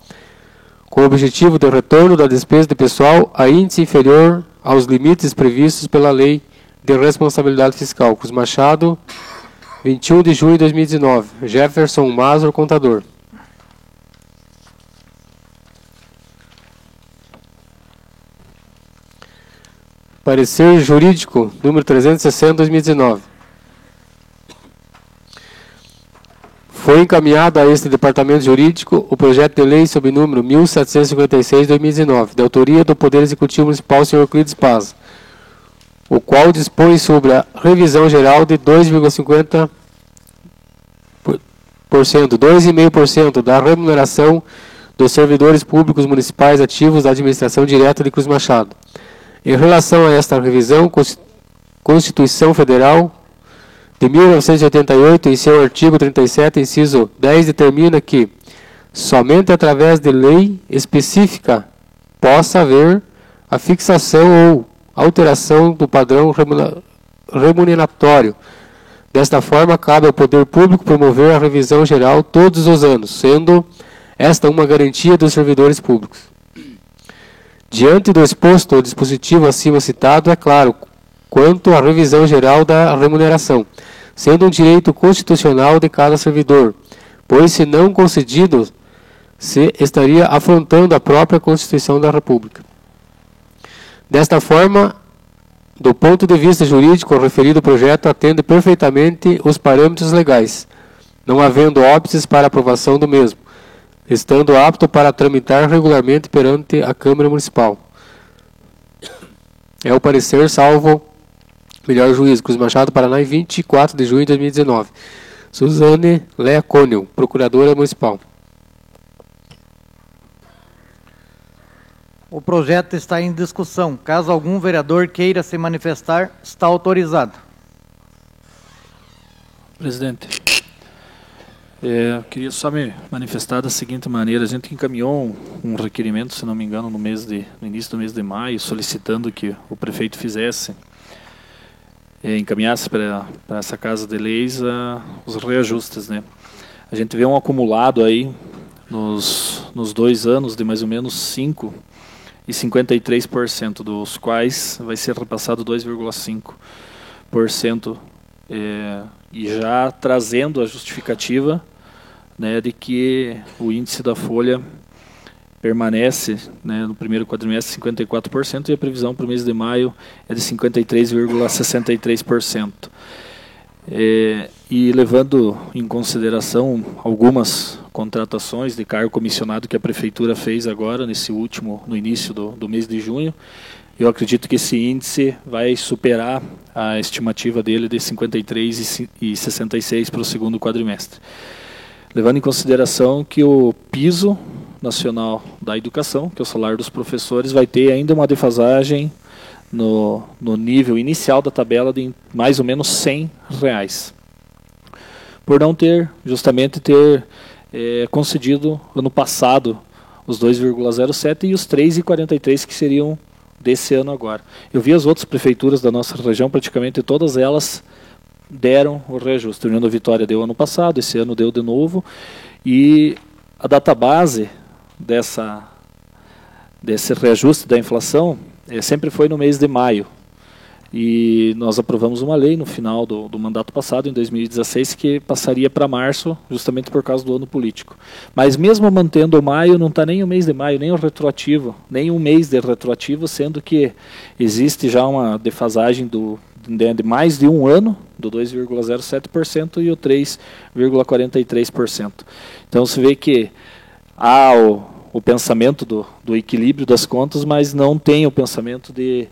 com o objetivo de retorno da despesa de pessoal a índice inferior aos limites previstos pela Lei de Responsabilidade Fiscal. Cruz Machado, 21 de junho de 2019. Jefferson Mazur, contador. Parecer jurídico, número 360, 2019. Foi encaminhado a este Departamento Jurídico o projeto de lei sob número 1756/2019, de autoria do Poder Executivo Municipal, Sr. Euclides Paz, o qual dispõe sobre a revisão geral de 2,5% da remuneração dos servidores públicos municipais ativos da administração direta de Cruz Machado. Em relação a esta revisão, Constituição Federal de 1988, em seu artigo 37, inciso 10, determina que somente através de lei específica possa haver a fixação ou alteração do padrão remuneratório Desta forma, cabe ao poder público promover a revisão geral todos os anos, sendo esta uma garantia dos servidores públicos. Diante do exposto, o dispositivo acima citado é claro quanto à revisão geral da remuneração, sendo um direito constitucional de cada servidor, pois, se não concedido, se estaria afrontando a própria Constituição da República. Desta forma, do ponto de vista jurídico, o referido projeto atende perfeitamente os parâmetros legais, não havendo óbices para aprovação do mesmo, estando apto para tramitar regularmente perante a Câmara Municipal. É o parecer, salvo melhor juízo, Cruz Machado, Paraná, em 24 de junho de 2019. Suzane Lea Cônio, Procuradora Municipal. O projeto está em discussão. Caso algum vereador queira se manifestar, está autorizado. Presidente, queria só me manifestar da seguinte maneira. A gente encaminhou um requerimento, se não me engano, no início do mês de maio, solicitando que o prefeito encaminhasse para essa Casa de Leis os reajustes, né? A gente vê um acumulado aí nos 2 anos de mais ou menos 5,53%, dos quais vai ser repassado 2,5%, e já trazendo a justificativa, né, de que o índice da folha permanece, né, no primeiro quadrimestre 54%, e a previsão para o mês de maio é de 53,63%. E levando em consideração algumas contratações de cargo comissionado que a Prefeitura fez agora, no início do mês de junho, eu acredito que esse índice vai superar a estimativa dele de 53,66 para o segundo quadrimestre. Levando em consideração que o piso nacional da educação, que é o salário dos professores, vai ter ainda uma defasagem no nível inicial da tabela de mais ou menos R$100, por não ter concedido ano passado os 2,07 e os 3,43 que seriam desse ano agora. Eu vi as outras prefeituras da nossa região, praticamente todas elas deram o reajuste. A União da Vitória deu ano passado, esse ano deu de novo, e a database desse reajuste da inflação sempre foi no mês de maio. E nós aprovamos uma lei no final do mandato passado, em 2016, que passaria para março, justamente por causa do ano político. Mas mesmo mantendo o maio, não está nem o mês de maio, nem o retroativo, nem um mês de retroativo, sendo que existe já uma defasagem de mais de um ano, do 2,07% e o 3,43%. Então se vê que há o pensamento do equilíbrio das contas, mas não tem o pensamento de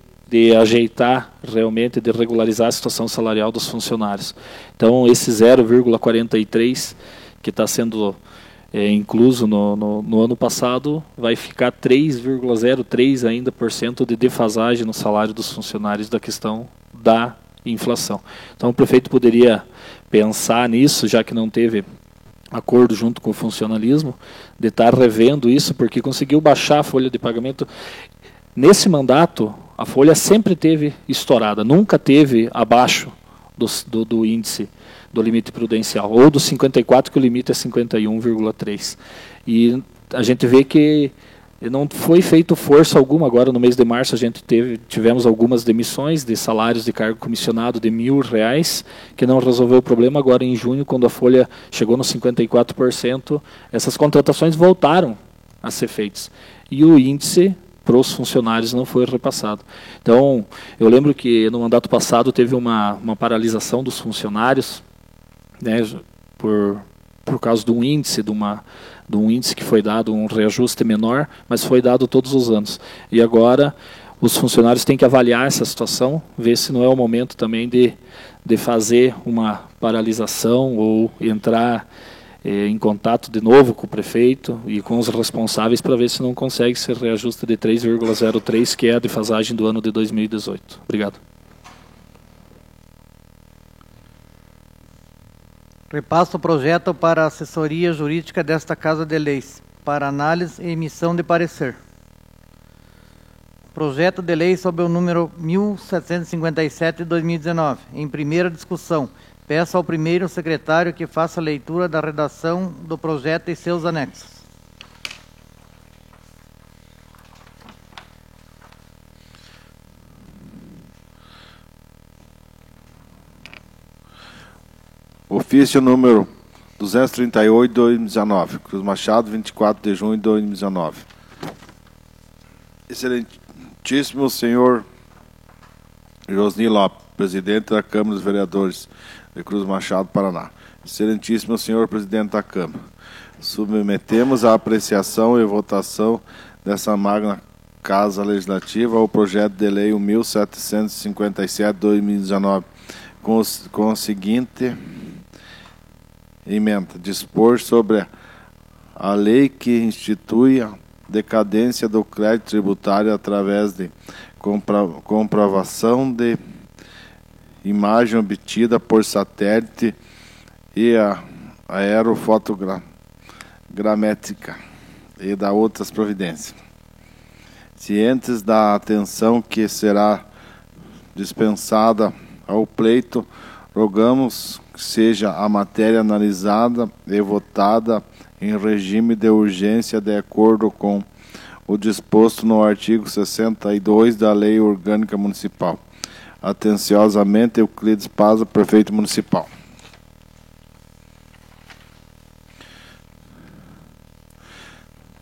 ajeitar realmente, de regularizar a situação salarial dos funcionários. Então, esse 0,43 que está sendo incluso no ano passado, vai ficar 3,03 ainda por cento de defasagem no salário dos funcionários da questão da inflação. Então, o prefeito poderia pensar nisso, já que não teve acordo junto com o funcionalismo, de estar revendo isso, porque conseguiu baixar a folha de pagamento. Nesse mandato, a folha sempre teve estourada, nunca teve abaixo do índice do limite prudencial, ou do 54, que o limite é 51,3. E a gente vê que não foi feito força alguma. Agora, no mês de março, tivemos algumas demissões de salários de cargo comissionado de R$1.000, que não resolveu o problema. Agora, em junho, quando a folha chegou no 54%, essas contratações voltaram a ser feitas. E o índice para os funcionários não foi repassado. Então, eu lembro que no mandato passado teve uma paralisação dos funcionários, né, por causa de um índice, de um índice que foi dado, um reajuste menor, mas foi dado todos os anos. E agora os funcionários têm que avaliar essa situação, ver se não é o momento também de fazer uma paralisação ou entrar em contato de novo com o prefeito e com os responsáveis para ver se não consegue ser reajuste de 3,03, que é a defasagem do ano de 2018. Obrigado. Repasso o projeto para a assessoria jurídica desta Casa de Leis, para análise e emissão de parecer. Projeto de lei sob o número 1757 de 2019, em primeira discussão, Peço ao primeiro secretário que faça a leitura da redação do projeto e seus anexos. Ofício número 238, 2019. Cruz Machado, 24 de junho de 2019. Excelentíssimo senhor Josni Lopes, presidente da Câmara dos Vereadores de Cruz Machado, Paraná. Excelentíssimo senhor presidente da Câmara, submetemos à apreciação e votação dessa magna Casa Legislativa o projeto de lei 1757/2019, com a seguinte emenda: dispor sobre a lei que institui a decadência do crédito tributário através de comprovação de imagem obtida por satélite e a aerofotogramétrica e da outras providências. Cientes da atenção que será dispensada ao pleito, rogamos que seja a matéria analisada e votada em regime de urgência de acordo com o disposto no artigo 62 da Lei Orgânica Municipal. Atenciosamente, Euclides Paza, prefeito municipal.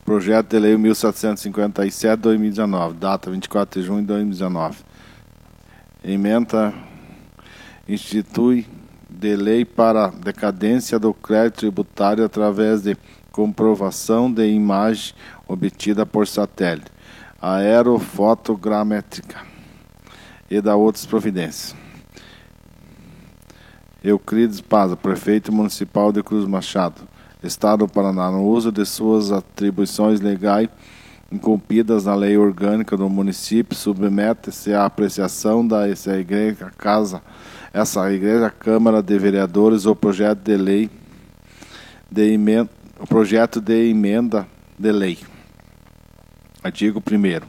Projeto de lei 1757/2019, data 24 de junho de 2019. Emenda institui de lei para decadência do crédito tributário através de comprovação de imagem obtida por satélite, aerofotogramétrica e da outras providências. Euclides Paza, prefeito municipal de Cruz Machado, Estado do Paraná, no uso de suas atribuições legais incumbidas na lei orgânica do município, submete-se à apreciação essa igreja Câmara de Vereadores o projeto de lei o projeto de emenda de lei. Artigo 1º.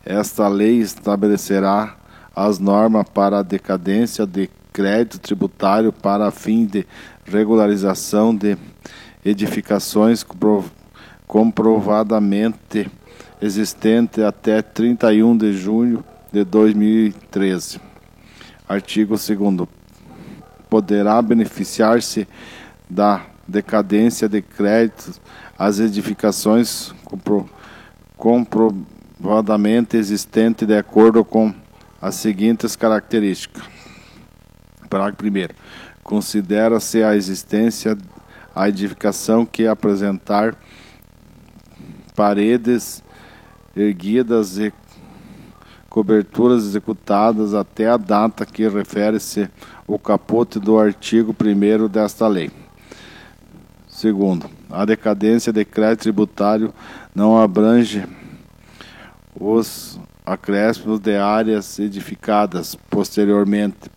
Esta lei estabelecerá as normas para a decadência de crédito tributário para fim de regularização de edificações comprovadamente existentes até 31 de junho de 2013. Artigo 2º. Poderá beneficiar-se da decadência de créditos as edificações comprovadamente existentes de acordo com as seguintes características. Parágrafo 1º. Considera-se a existência a edificação que apresentar paredes erguidas e coberturas executadas até a data que refere-se o caput do artigo 1º desta lei. Segundo, a decadência de crédito tributário não abrange os acréscimos de áreas edificadas posteriormente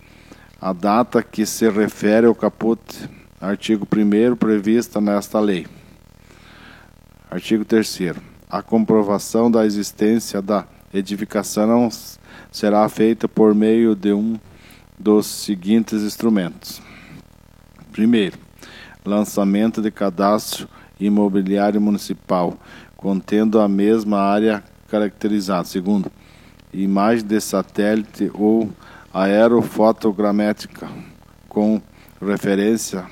à data que se refere ao caput, artigo 1º prevista nesta lei. Artigo 3º. A comprovação da existência da edificação será feita por meio de um dos seguintes instrumentos. Primeiro, lançamento de cadastro imobiliário municipal, contendo a mesma área caracterizada. Segundo, imagem de satélite ou aerofotogramétrica com referência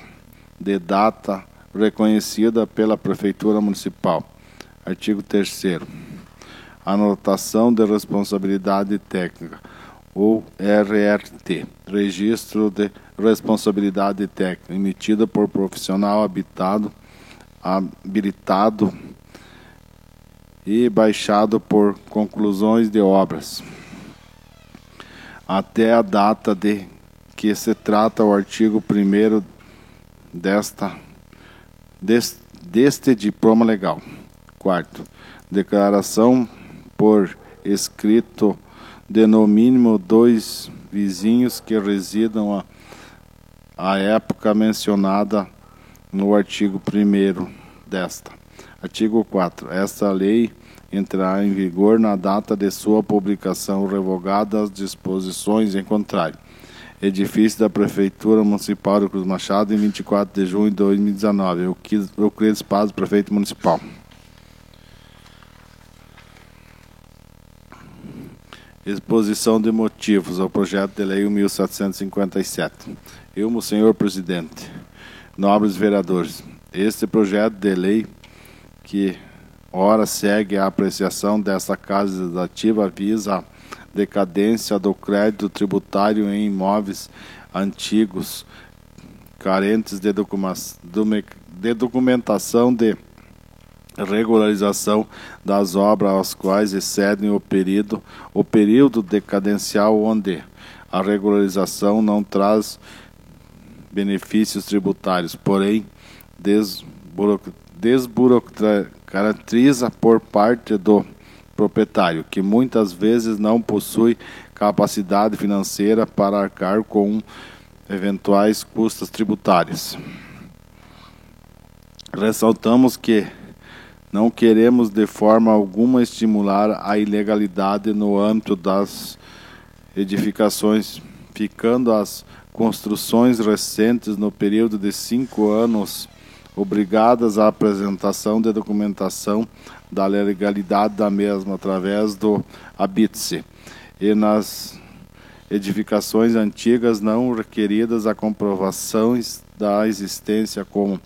de data reconhecida pela Prefeitura Municipal. Artigo 3º. Anotação de responsabilidade técnica, ou RRT, Registro de Responsabilidade Técnica, emitido por profissional habilitado e baixado por conclusões de obras, até a data de que se trata o artigo 1º deste diploma legal. Quarto, declaração por escrito de no mínimo 2 vizinhos que residam à época mencionada no artigo 1º desta. Artigo 4. Esta lei entrará em vigor na data de sua publicação, revogada as disposições em contrário. edifício da Prefeitura Municipal de Cruz Machado, em 24 de junho de 2019. Euclides Paz, prefeito municipal. Exposição de motivos ao projeto de lei 1757. Senhor presidente, nobres vereadores, este projeto de lei que ora segue a apreciação desta Casa Legislativa visa a decadência do crédito tributário em imóveis antigos, carentes de documentação de regularização das obras às quais excedem o período decadencial, onde a regularização não traz benefícios tributários, porém desburocratiza por parte do proprietário, que muitas vezes não possui capacidade financeira para arcar com eventuais custos tributários. Ressaltamos que não queremos de forma alguma estimular a ilegalidade no âmbito das edificações, ficando as construções recentes no período de 5 anos obrigadas à apresentação de documentação da legalidade da mesma através do habite-se, e nas edificações antigas não requeridas a comprovações da existência como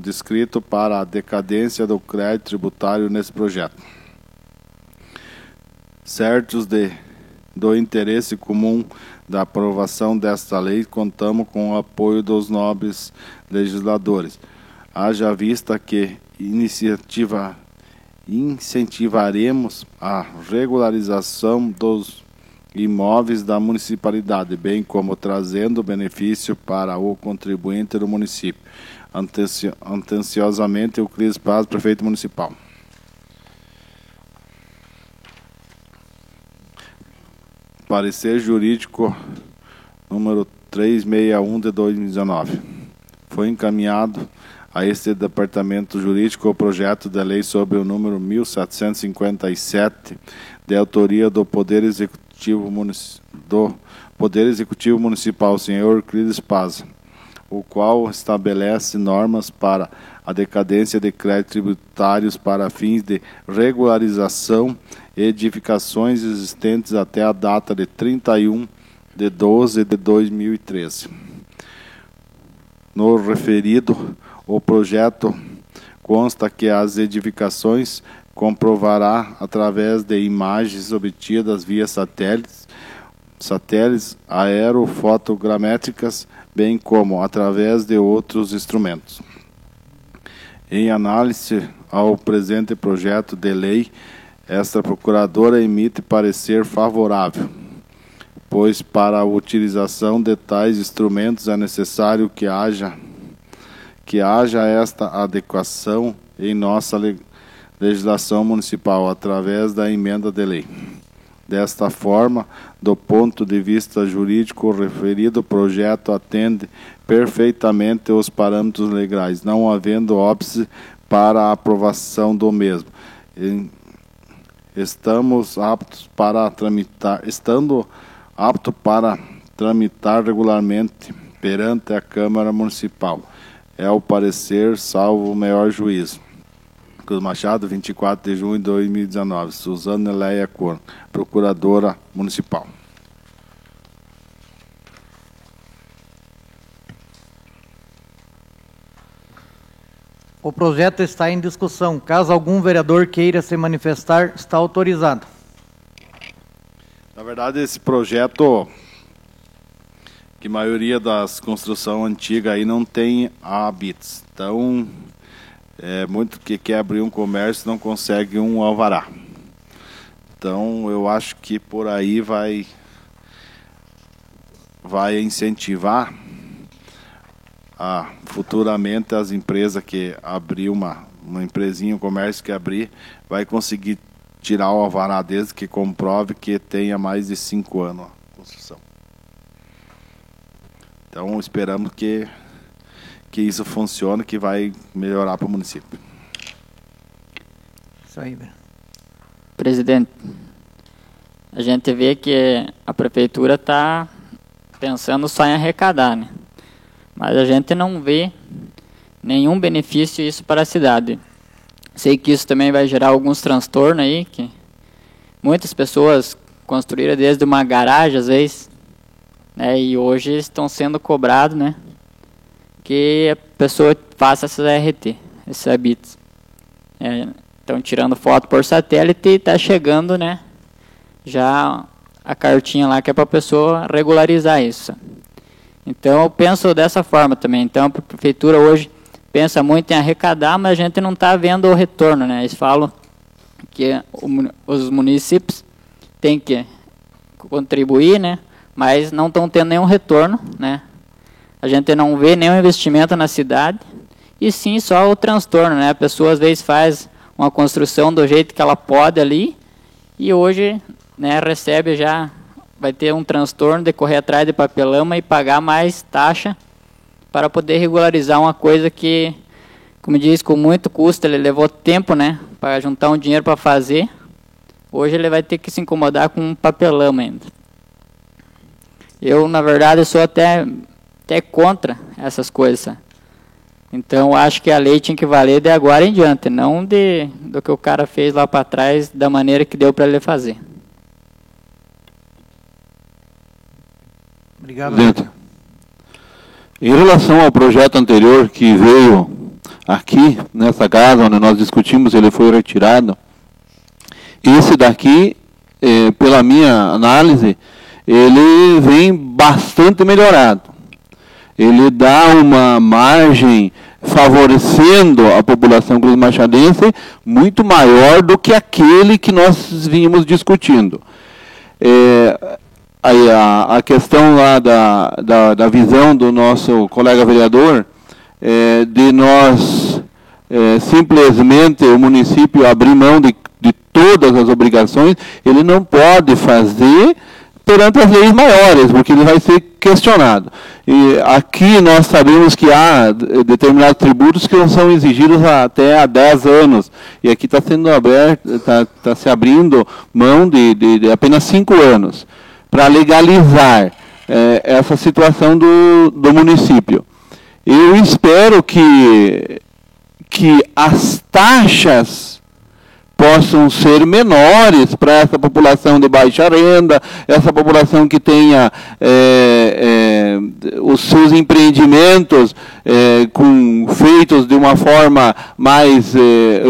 descrito para a decadência do crédito tributário nesse projeto. Certos do interesse comum da aprovação desta lei, contamos com o apoio dos nobres legisladores. Haja vista que incentivaremos a regularização dos imóveis da municipalidade, bem como trazendo benefício para o contribuinte do município. Atenciosamente, Euclides Paz, prefeito municipal. Parecer jurídico número 361 de 2019. Foi encaminhado a este departamento jurídico o projeto de lei sobre o número 1757, de autoria do Poder Executivo Municipal, senhor Euclides Paz, o qual estabelece normas para a decadência de créditos tributários para fins de regularização e edificações existentes até a data de 31 de 12 de 2013. No referido, o projeto consta que as edificações comprovará através de imagens obtidas via satélites aerofotogramétricas, bem como através de outros instrumentos. Em análise ao presente projeto de lei, esta procuradora emite parecer favorável, pois para a utilização de tais instrumentos é necessário que haja esta adequação em nossa legislação municipal através da emenda de lei. Desta forma, do ponto de vista jurídico, o referido projeto atende perfeitamente os parâmetros legais, não havendo óbice para a aprovação do mesmo. Estando apto para tramitar regularmente perante a Câmara Municipal. É o parecer, salvo o maior juízo. Cruz Machado, 24 de junho de 2019. Suzana Leia Corno, Procuradora Municipal. O projeto está em discussão. Caso algum vereador queira se manifestar, está autorizado. Na verdade, esse projeto, que a maioria das construções antigas aí não tem habites. Então, muito que quer abrir um comércio não consegue um alvará. Então, eu acho que por aí vai incentivar futuramente as empresas que abrir uma empresinha, um comércio que abrir, vai conseguir tirar o alvará desde que comprove que tenha mais de 5 anos a construção. Então, esperamos que isso funcione, que vai melhorar para o município. Isso aí, velho. Presidente, a gente vê que a prefeitura está pensando só em arrecadar, né? Mas a gente não vê nenhum benefício isso para a cidade. Sei que isso também vai gerar alguns transtornos aí, que muitas pessoas construíram desde uma garagem, às vezes, né, e hoje estão sendo cobrados, né, que a pessoa faça essas RT, esses habitos. Estão tirando foto por satélite e está chegando, né, já a cartinha lá que é para a pessoa regularizar isso. Então eu penso dessa forma também. Então a prefeitura hoje pensa muito em arrecadar, mas a gente não está vendo o retorno, né? Eles falam que os municípios têm que contribuir, né? Mas não estão tendo nenhum retorno, né? A gente não vê nenhum investimento na cidade, e sim só o transtorno, né? A pessoa às vezes faz uma construção do jeito que ela pode ali, e hoje, né, recebe já, vai ter um transtorno de correr atrás de papelama e pagar mais taxa para poder regularizar uma coisa que, como diz, com muito custo, ele levou tempo, né, para juntar um dinheiro para fazer. Hoje ele vai ter que se incomodar com um papelama ainda. Eu, na verdade, sou até contra essas coisas, sabe? Então, acho que a lei tinha que valer de agora em diante, não do que o cara fez lá para trás, da maneira que deu para ele fazer. Obrigado. Presidente, em relação ao projeto anterior que veio aqui, nessa casa, onde nós discutimos, ele foi retirado. Esse daqui, pela minha análise, ele vem bastante melhorado. Ele dá uma margem favorecendo a população cruz-machadense muito maior do que aquele que nós vínhamos discutindo. Aí a questão lá da visão do nosso colega vereador, de nós simplesmente o município abrir mão de todas as obrigações, ele não pode fazer perante as leis maiores, porque ele vai ser questionado. E aqui nós sabemos que há determinados tributos que não são exigidos até há 10 anos, e aqui está sendo aberto, está se abrindo mão de apenas 5 anos, para legalizar essa situação do município. Eu espero que as taxas possam ser menores para essa população de baixa renda, essa população que tenha os seus empreendimentos feitos de uma forma mais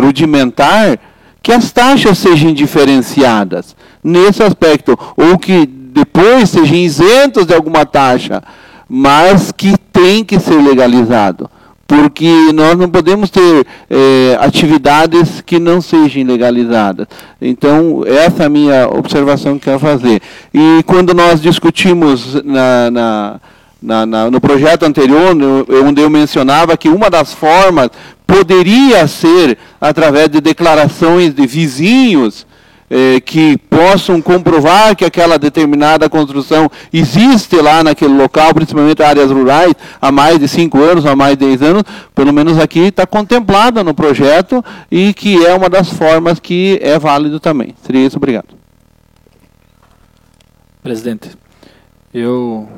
rudimentar, que as taxas sejam diferenciadas nesse aspecto, ou que depois sejam isentos de alguma taxa, mas que tem que ser legalizado. Porque nós não podemos ter atividades que não sejam legalizadas. Então, essa é a minha observação que quero fazer. E quando nós discutimos no projeto anterior, onde eu mencionava que uma das formas poderia ser através de declarações de vizinhos, que possam comprovar que aquela determinada construção existe lá naquele local, principalmente áreas rurais, há mais de 5 anos, há mais de 10 anos, pelo menos aqui está contemplada no projeto, e que é uma das formas que é válido também. Seria isso, obrigado. Presidente, eu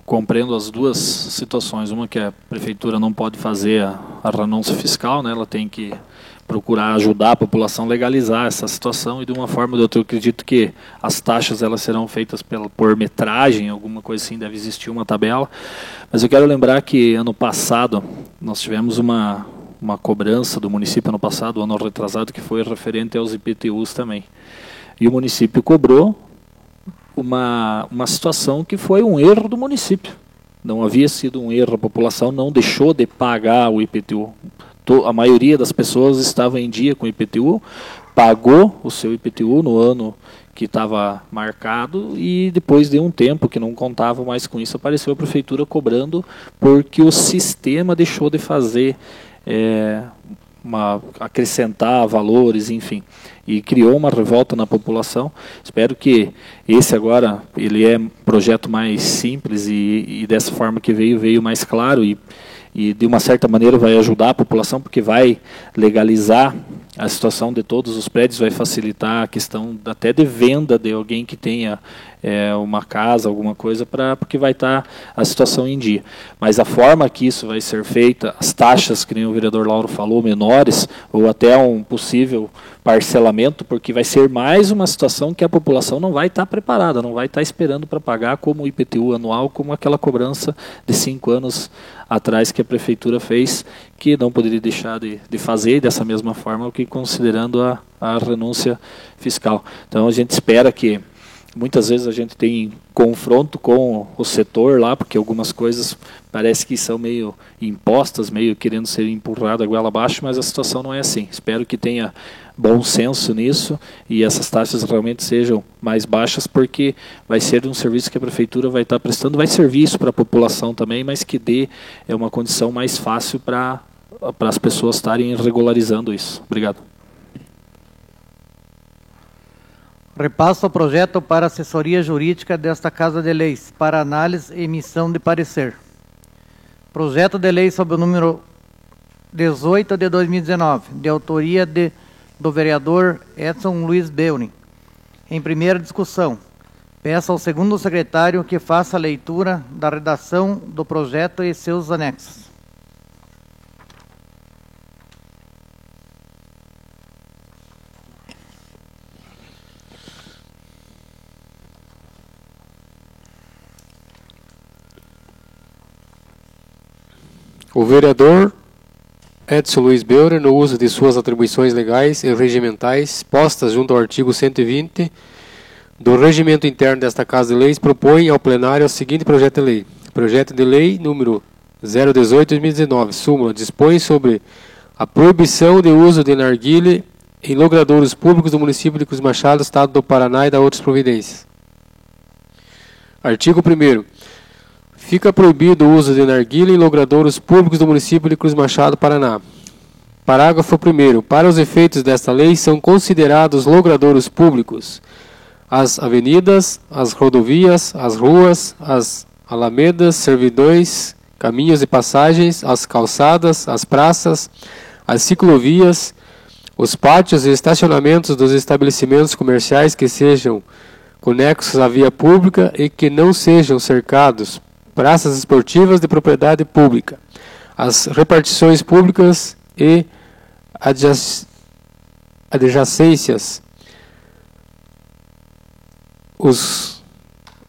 compreendo as duas situações. Uma que a prefeitura não pode fazer a renúncia fiscal, né? Ela tem que procurar ajudar a população a legalizar essa situação, e de uma forma ou de outra eu acredito que as taxas elas serão feitas por metragem, alguma coisa assim, deve existir uma tabela. Mas eu quero lembrar que ano passado nós tivemos uma cobrança do município ano passado, ano retrasado, que foi referente aos IPTUs também. E o município cobrou uma situação que foi um erro do município. Não havia sido um erro, a população não deixou de pagar o IPTU. A maioria das pessoas estava em dia com o IPTU, pagou o seu IPTU no ano que estava marcado, e depois de um tempo que não contava mais com isso, apareceu a prefeitura cobrando porque o sistema deixou de fazer, acrescentar valores, enfim, e criou uma revolta na população. Espero que esse agora ele é um projeto mais simples, e dessa forma que veio mais claro, e de uma certa maneira vai ajudar a população, porque vai legalizar a situação de todos os prédios, vai facilitar a questão até de venda de alguém que tenha uma casa, alguma coisa, porque vai estar a situação em dia. Mas a forma que isso vai ser feita, as taxas, que nem o vereador Lauro falou, menores, ou até um possível parcelamento, porque vai ser mais uma situação que a população não vai estar preparada, não vai estar esperando para pagar como o IPTU anual, como aquela cobrança de 5 anos atrás que a prefeitura fez, que não poderia deixar de fazer dessa mesma forma, o que considerando a renúncia fiscal. Então a gente espera que muitas vezes a gente tem confronto com o setor lá, porque algumas coisas parece que são meio impostas, meio querendo ser empurrado a goela abaixo, mas a situação não é assim. Espero que tenha bom senso nisso e essas taxas realmente sejam mais baixas, porque vai ser um serviço que a prefeitura vai estar prestando, vai servir isso para a população também, mas que dê uma condição mais fácil para as pessoas estarem regularizando isso. Obrigado. Repasso o projeto para assessoria jurídica desta Casa de Leis, para análise e emissão de parecer. Projeto de lei sob o número 18 de 2019, de autoria do vereador Edson Luiz Beurin. Em primeira discussão, peço ao segundo secretário que faça a leitura da redação do projeto e seus anexos. O vereador Edson Luiz Beurin, no uso de suas atribuições legais e regimentais, postas junto ao artigo 120 do Regimento Interno desta Casa de Leis, propõe ao plenário o seguinte projeto de lei. Projeto de lei número 018/2019, súmula, dispõe sobre a proibição de uso de narguilé em logradouros públicos do município de Cruz Machado, Estado do Paraná, e da outras providências. Artigo 1º. Fica proibido o uso de narguilé em logradouros públicos do município de Cruz Machado, Paraná. Parágrafo 1º. Para os efeitos desta lei, são considerados logradouros públicos as avenidas, as rodovias, as ruas, as alamedas, servidões, caminhos e passagens, as calçadas, as praças, as ciclovias, os pátios e estacionamentos dos estabelecimentos comerciais que sejam conexos à via pública e que não sejam cercados, praças esportivas de propriedade pública, as repartições públicas e adjacências, os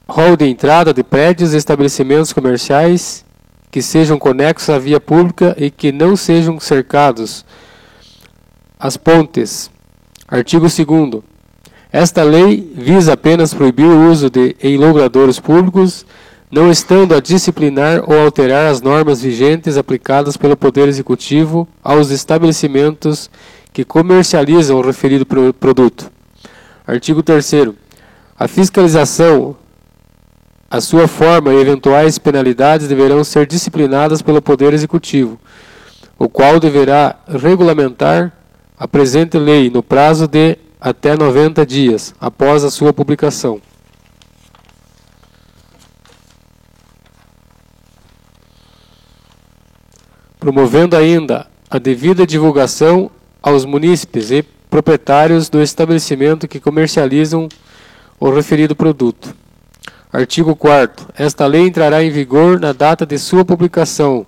hall de entrada de prédios e estabelecimentos comerciais que sejam conexos à via pública e que não sejam cercados, as pontes. Artigo 2º. Esta lei visa apenas proibir o uso em logradouros públicos, não estando a disciplinar ou alterar as normas vigentes aplicadas pelo Poder Executivo aos estabelecimentos que comercializam o referido produto. Artigo 3º. A fiscalização, a sua forma e eventuais penalidades deverão ser disciplinadas pelo Poder Executivo, o qual deverá regulamentar a presente lei no prazo de até 90 dias após a sua publicação. Promovendo ainda a devida divulgação aos munícipes e proprietários do estabelecimento que comercializam o referido produto. Artigo 4º. Esta lei entrará em vigor na data de sua publicação,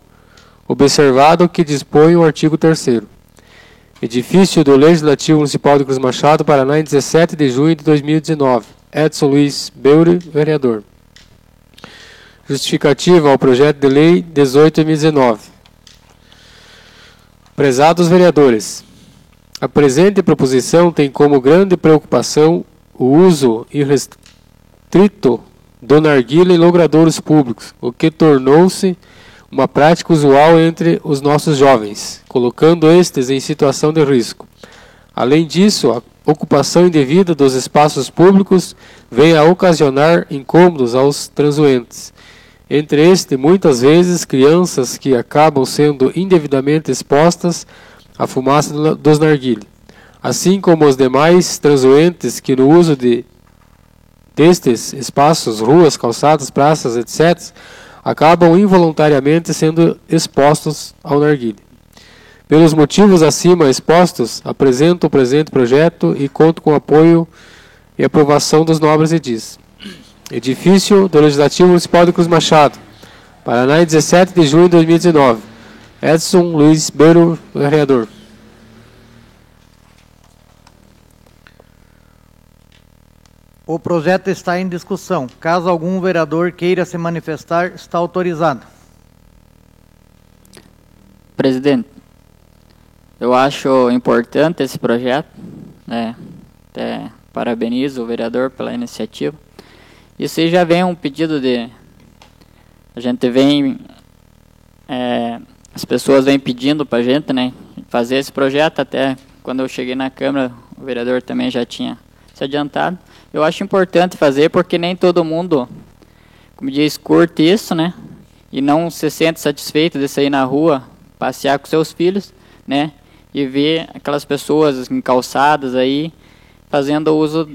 observado o que dispõe o artigo 3º. Edifício do Legislativo Municipal de Cruz Machado, Paraná, em 17 de junho de 2019. Edson Luiz Beurin, vereador. Justificativa ao projeto de lei 18/2019. Prezados vereadores, a presente proposição tem como grande preocupação o uso irrestrito do narguilé em logradouros públicos, o que tornou-se uma prática usual entre os nossos jovens, colocando estes em situação de risco. Além disso, a ocupação indevida dos espaços públicos vem a ocasionar incômodos aos transeuntes. Entre estes, muitas vezes, crianças que acabam sendo indevidamente expostas à fumaça dos narguilé, assim como os demais transeuntes que no uso destes espaços, ruas, calçadas, praças, etc., acabam involuntariamente sendo expostos ao narguilé. Pelos motivos acima expostos, apresento o presente projeto e conto com o apoio e aprovação dos nobres edis. Edifício do Legislativo Municipal de Cruz Machado, Paraná, 17 de junho de 2019. Edson Luiz Beiro, vereador. O projeto está em discussão. Caso algum vereador queira se manifestar, está autorizado. Presidente, eu acho importante esse projeto, né? Até parabenizo o vereador pela iniciativa. Isso aí já vem um pedido de... A gente vem... as pessoas vêm pedindo para a gente, né, fazer esse projeto. Até quando eu cheguei na Câmara, o vereador também já tinha se adiantado. Eu acho importante fazer porque nem todo mundo, como diz, curte isso, né? E não se sente satisfeito de sair na rua, passear com seus filhos, né? E ver aquelas pessoas encalçadas aí fazendo uso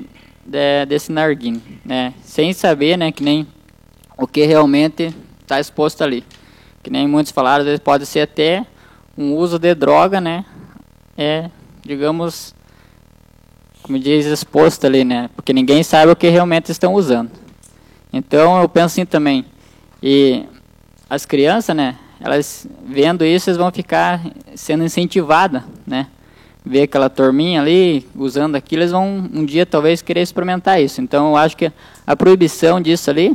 desse narguilé, né? Sem saber, né, que nem o que realmente está exposto ali. Que nem muitos falaram, às vezes pode ser até um uso de droga, né? Digamos, como diz, exposto ali, né? Porque ninguém sabe o que realmente estão usando. Então eu penso assim também. E as crianças, né? Elas vendo isso, elas vão ficar sendo incentivadas, né? Ver aquela turminha ali usando aquilo, eles vão um dia talvez querer experimentar isso. Então eu acho que a proibição disso ali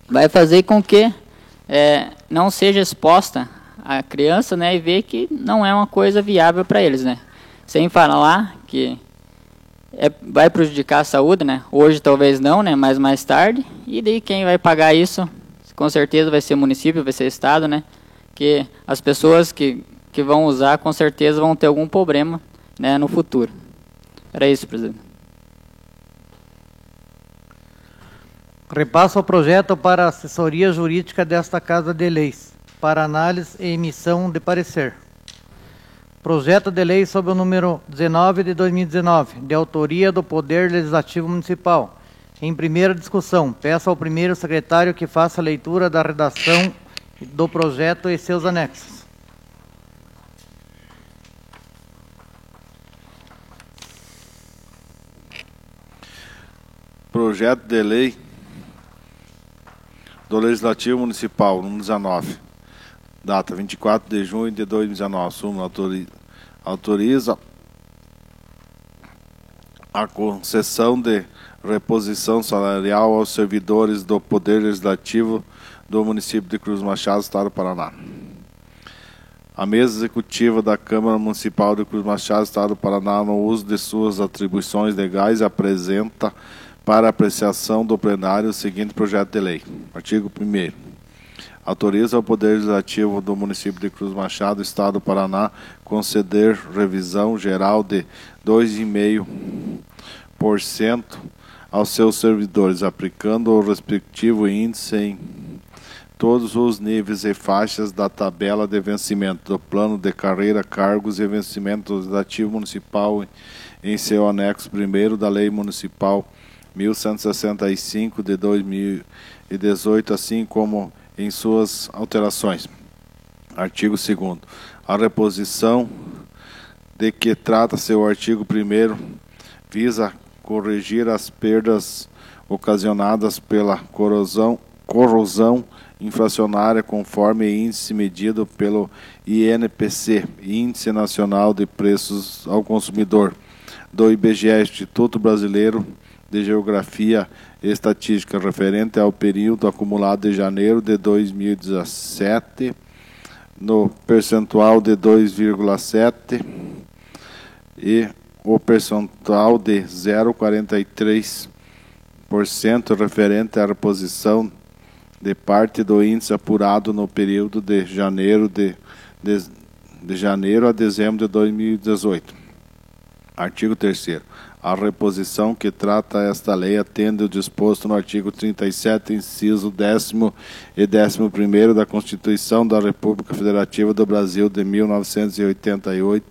vai fazer com que não seja exposta a criança, né? E ver que não é uma coisa viável para eles, né? Sem falar que vai prejudicar a saúde, né? Hoje talvez não, né? Mas mais tarde. E daí quem vai pagar isso, com certeza vai ser o município, vai ser o estado, né? Que as pessoas que vão usar, com certeza vão ter algum problema, né, no futuro. Era isso, presidente. Repasso o projeto para a assessoria jurídica desta Casa de Leis, para análise e emissão de parecer. Projeto de lei sob o número 19 de 2019, de autoria do Poder Legislativo Municipal. Em primeira discussão, peço ao primeiro secretário que faça a leitura da redação do projeto e seus anexos. Projeto de lei do Legislativo Municipal, número 19, data 24 de junho de 2019, súmula autoriza a concessão de reposição salarial aos servidores do Poder Legislativo do município de Cruz Machado, Estado do Paraná. A mesa executiva da Câmara Municipal de Cruz Machado, Estado do Paraná, no uso de suas atribuições legais, apresenta para apreciação do plenário o seguinte projeto de lei. Artigo 1º. Autoriza ao Poder Legislativo do município de Cruz Machado, Estado do Paraná, conceder revisão geral de 2,5% aos seus servidores, aplicando o respectivo índice em todos os níveis e faixas da tabela de vencimento do plano de carreira, cargos e vencimento do Legislativo Municipal em seu anexo 1º da Lei Municipal 1165 de 2018, assim como em suas alterações. Artigo 2º. A reposição de que trata-se o artigo 1º visa corrigir as perdas ocasionadas pela corrosão inflacionária conforme índice medido pelo INPC, Índice Nacional de Preços ao Consumidor, do IBGE, Instituto Brasileiro de Geografia e Estatística, referente ao período acumulado de janeiro de 2017, no percentual de 2,7% e o percentual de 0,43% referente à reposição de parte do índice apurado no período de janeiro a dezembro de 2018. Artigo 3º. A reposição que trata esta lei atende o disposto no artigo 37, inciso 10º e 11º da Constituição da República Federativa do Brasil de 1988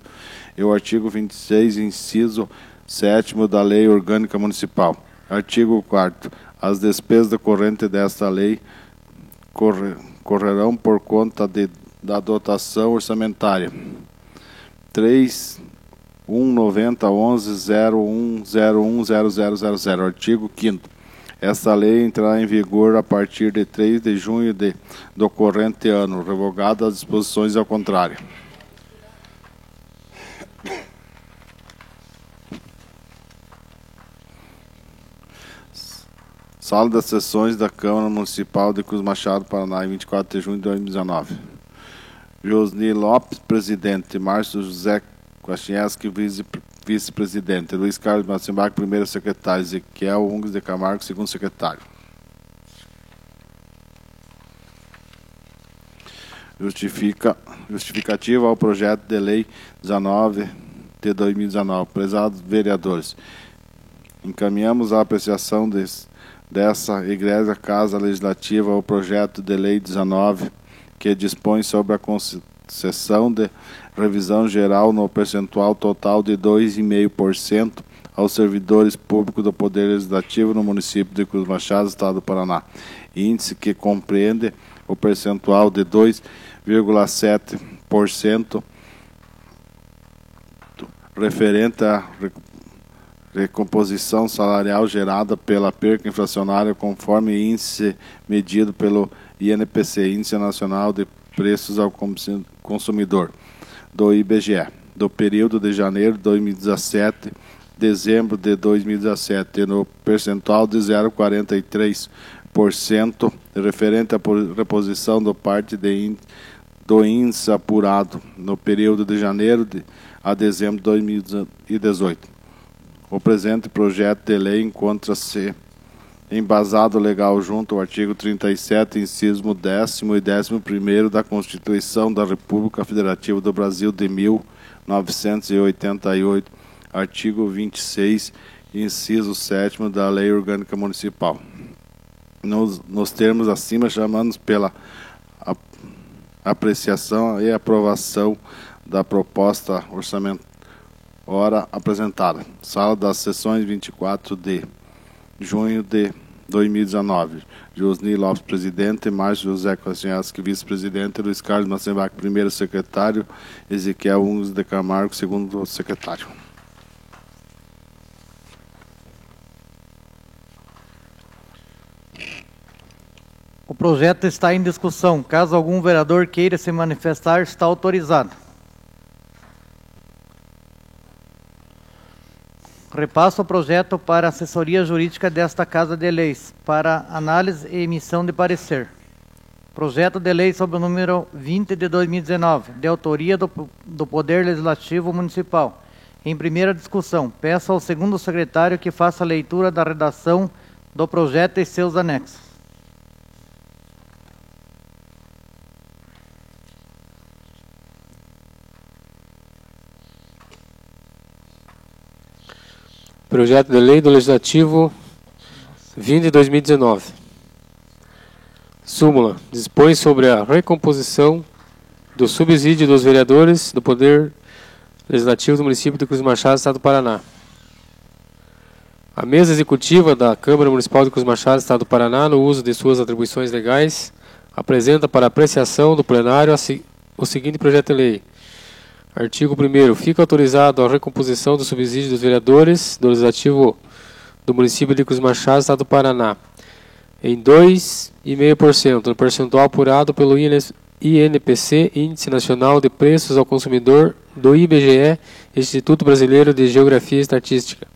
e o artigo 26, inciso 7º da Lei Orgânica Municipal. Artigo 4º. As despesas decorrentes desta lei correrão por conta da dotação orçamentária 3.190.11.01.01.0000. Artigo 5º. Esta lei entrará em vigor a partir de 3 de junho do corrente ano, revogado as disposições ao contrário. Sala das Sessões da Câmara Municipal de Cruz Machado, Paraná, em 24 de junho de 2019. Josni Lopes, presidente. Márcio José Kwasniewski, vice-presidente. Luiz Carlos Matzenbach, primeiro secretário. Ezequiel Ungues de Camargo, segundo secretário. Justificativa ao projeto de lei 19 de 2019. Prezados vereadores, encaminhamos a apreciação dessa Igreja Casa Legislativa o projeto de lei 19, que dispõe sobre a concessão de revisão geral no percentual total de 2,5% aos servidores públicos do Poder Legislativo no município de Cruz Machado, Estado do Paraná. Índice que compreende o percentual de 2,7% referente à recomposição salarial gerada pela perca inflacionária conforme índice medido pelo INPC, Índice Nacional de Preços ao Consumidor, do IBGE, do período de janeiro de 2017 dezembro de 2017, no percentual de 0,43%, referente à reposição do parte do índice apurado no período de janeiro a dezembro de 2018. O presente projeto de lei encontra-se embasado legal junto ao artigo 37, inciso 10º e 11º da Constituição da República Federativa do Brasil de 1988, artigo 26, inciso 7º da Lei Orgânica Municipal. Nos termos acima, chamamos pela apreciação e aprovação da proposta orçamentária apresentada. Sala das Sessões, 24 de junho de 2019. Josni Lopes, presidente. Márcio José Kwasniewski, vice-presidente. Luiz Carlos Matzenbach, primeiro secretário. Ezequiel Ungues de Camargo, segundo secretário. O projeto está em discussão. Caso algum vereador queira se manifestar, está autorizado. Repasso o projeto para a assessoria jurídica desta Casa de Leis, para análise e emissão de parecer. Projeto de lei sob o número 20 de 2019, de autoria do Poder Legislativo Municipal. Em primeira discussão, peço ao segundo secretário que faça a leitura da redação do projeto e seus anexos. Projeto de Lei do Legislativo 20 de 2019. Súmula. Dispõe sobre a recomposição do subsídio dos vereadores do Poder Legislativo do município de Cruz Machado, Estado do Paraná. A mesa executiva da Câmara Municipal de Cruz Machado, Estado do Paraná, no uso de suas atribuições legais, apresenta para apreciação do plenário o seguinte projeto de lei. Artigo 1º. Fica autorizado a recomposição do subsídio dos vereadores do Legislativo do município de Cruz Machado, Estado do Paraná, em 2,5%, no percentual apurado pelo INPC, Índice Nacional de Preços ao Consumidor, do IBGE, Instituto Brasileiro de Geografia e Estatística.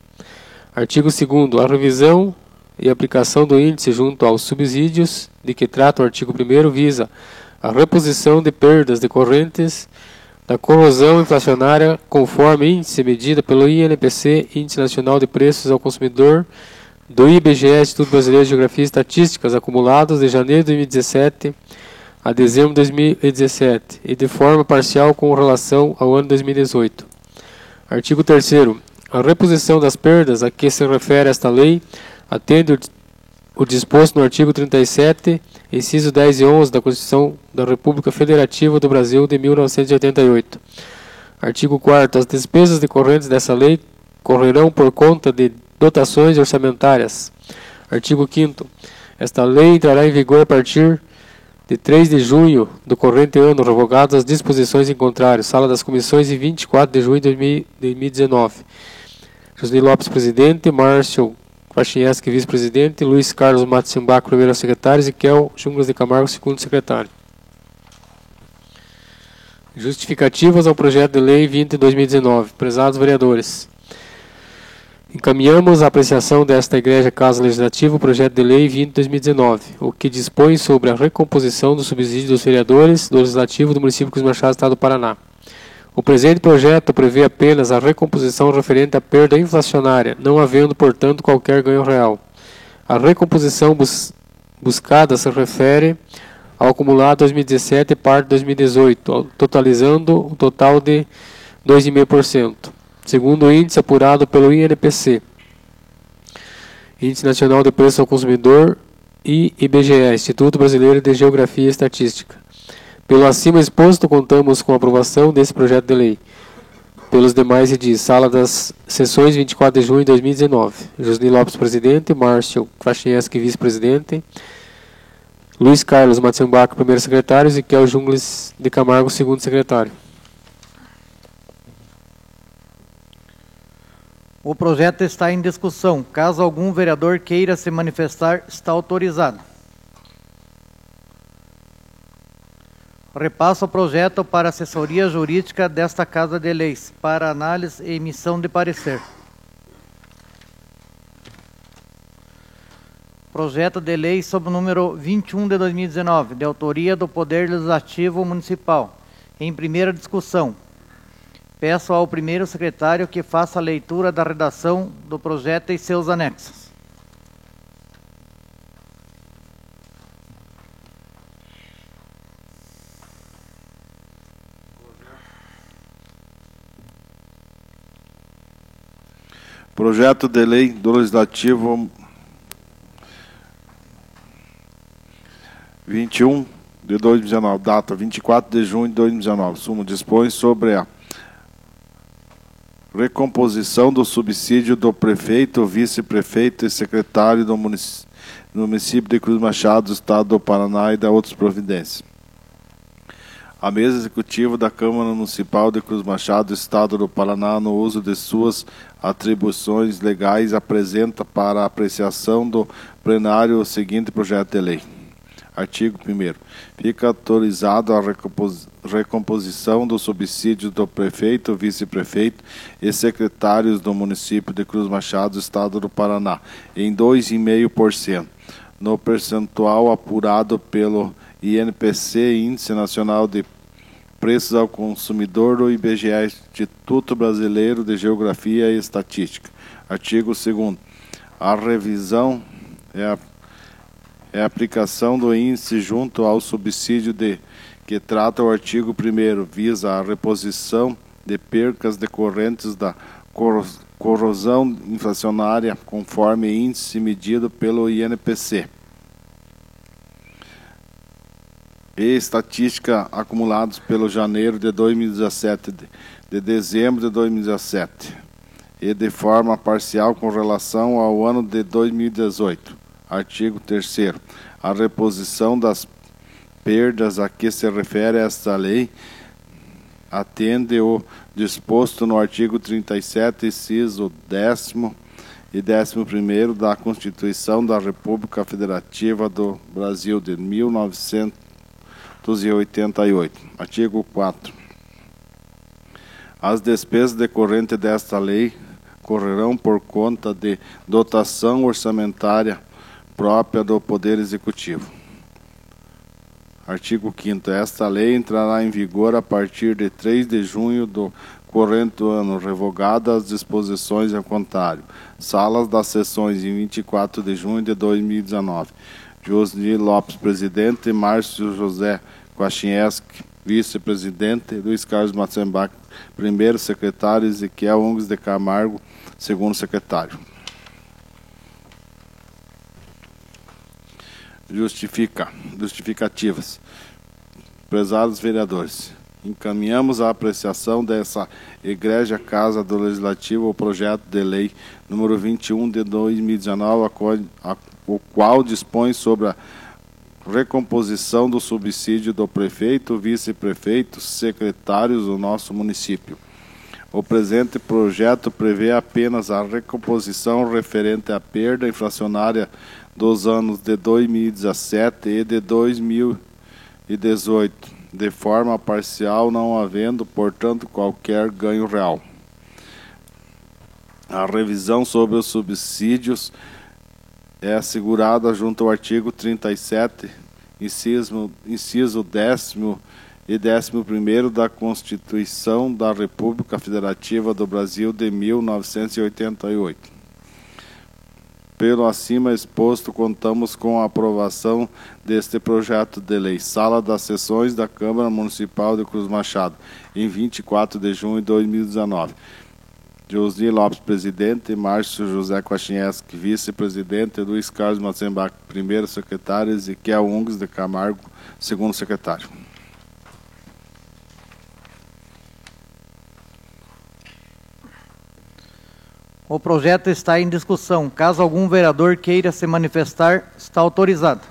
Artigo 2º. A revisão e aplicação do índice junto aos subsídios de que trata o artigo 1º visa a reposição de perdas decorrentes da corrosão inflacionária conforme índice medida pelo INPC, Índice Nacional de Preços ao Consumidor, do IBGE, Instituto Brasileiro de Geografia e Estatísticas, acumulados de janeiro de 2017 a dezembro de 2017 e de forma parcial com relação ao ano 2018. Artigo 3º. A reposição das perdas a que se refere esta lei atende o disposto no artigo 37, inciso 10 e 11 da Constituição da República Federativa do Brasil de 1988. Artigo 4º. As despesas decorrentes dessa lei correrão por conta de dotações orçamentárias. Artigo 5º. Esta lei entrará em vigor a partir de 3 de junho do corrente ano, revogadas as disposições em contrário. Sala das Comissões, em 24 de junho de 2019. José Lopes, presidente. Márcio Kwasniewski, vice-presidente. Luiz Carlos Matzimbach, primeiro secretário. Ezequiel Junglas de Camargo, segundo secretário. Justificativas ao projeto de lei 20 de 2019. Prezados vereadores, encaminhamos a apreciação desta Igreja Casa Legislativa o projeto de lei 20 de 2019, o que dispõe sobre a recomposição do subsídio dos vereadores do Legislativo do município de Cruz Machado, Estado do Paraná. O presente projeto prevê apenas a recomposição referente à perda inflacionária, não havendo, portanto, qualquer ganho real. A recomposição buscada se refere ao acumulado 2017 e parte de 2018, totalizando um total de 2,5%, segundo o índice apurado pelo INPC, Índice Nacional de Preço ao Consumidor, e IBGE, Instituto Brasileiro de Geografia e Estatística. Pelo acima exposto, contamos com a aprovação desse projeto de lei. Pelos demais, diz Sala das Sessões, 24 de junho de 2019. José Lopes, presidente. Márcio Kwasniewski, vice-presidente. Luiz Carlos Matzimbach, primeiro secretário. Ezequiel Junglas de Camargo, segundo secretário. O projeto está em discussão. Caso algum vereador queira se manifestar, está autorizado. Repasso o projeto para a assessoria jurídica desta Casa de Leis, para análise e emissão de parecer. Projeto de lei sob o número 21 de 2019, de autoria do Poder Legislativo Municipal. Em primeira discussão, peço ao primeiro secretário que faça a leitura da redação do projeto e seus anexos. Projeto de lei do Legislativo 21 de 2019, data 24 de junho de 2019. Sumo dispõe sobre a recomposição do subsídio do prefeito, vice-prefeito e secretário do município de Cruz Machado, Estado do Paraná, e da outras providências. A mesa executiva da Câmara Municipal de Cruz Machado, Estado do Paraná, no uso de suas atribuições legais, apresenta para a apreciação do plenário o seguinte projeto de lei. Artigo 1º. Fica autorizado a recomposição do subsídio do prefeito, vice-prefeito e secretários do município de Cruz Machado, Estado do Paraná, em 2,5%, no percentual apurado pelo INPC, Índice Nacional de Preços ao Consumidor, do IBGE, Instituto Brasileiro de Geografia e Estatística. Artigo 2º. A revisão é a aplicação do índice junto ao subsídio que trata o artigo 1º, visa a reposição de percas decorrentes da corrosão inflacionária, conforme índice medido pelo INPC. E estatística acumulados pelo janeiro de 2017, de dezembro de 2017, e de forma parcial com relação ao ano de 2018. Artigo 3º. A reposição das perdas a que se refere esta lei atende o disposto no artigo 37, inciso 10º e 11º da Constituição da República Federativa do Brasil de 1988. Artigo 4. As despesas decorrentes desta lei correrão por conta de dotação orçamentária própria do Poder Executivo. Artigo 5º. Esta lei entrará em vigor a partir de 3 de junho do corrente ano, revogadas as disposições em contrário. Salas das Sessões, em 24 de junho de 2019. José Lopes, presidente. Márcio José Kwasniewski, vice-presidente. Luiz Carlos Matzimbach, primeiro secretário. Ezequiel Junglas de Camargo, segundo secretário. Justificativas. Prezados vereadores, encaminhamos a apreciação dessa Egrégia Casa do Legislativo o projeto de lei número 21 de 2019, o qual dispõe sobre a recomposição do subsídio do prefeito, vice-prefeito, secretários do nosso município. O presente projeto prevê apenas a recomposição referente à perda inflacionária dos anos de 2017 e de 2018, de forma parcial, não havendo, portanto, qualquer ganho real. A revisão sobre os subsídios é assegurada junto ao artigo 37, inciso 10º e 11º da Constituição da República Federativa do Brasil de 1988. Pelo acima exposto, contamos com a aprovação deste projeto de lei. Sala das Sessões da Câmara Municipal de Cruz Machado, em 24 de junho de 2019. Josni Lopes, presidente, Márcio José Kwasniewski, vice-presidente, Luiz Carlos Matzenbach, primeiro secretário, Ezequiel Ungues de Camargo, segundo secretário. O projeto está em discussão. Caso algum vereador queira se manifestar, está autorizado.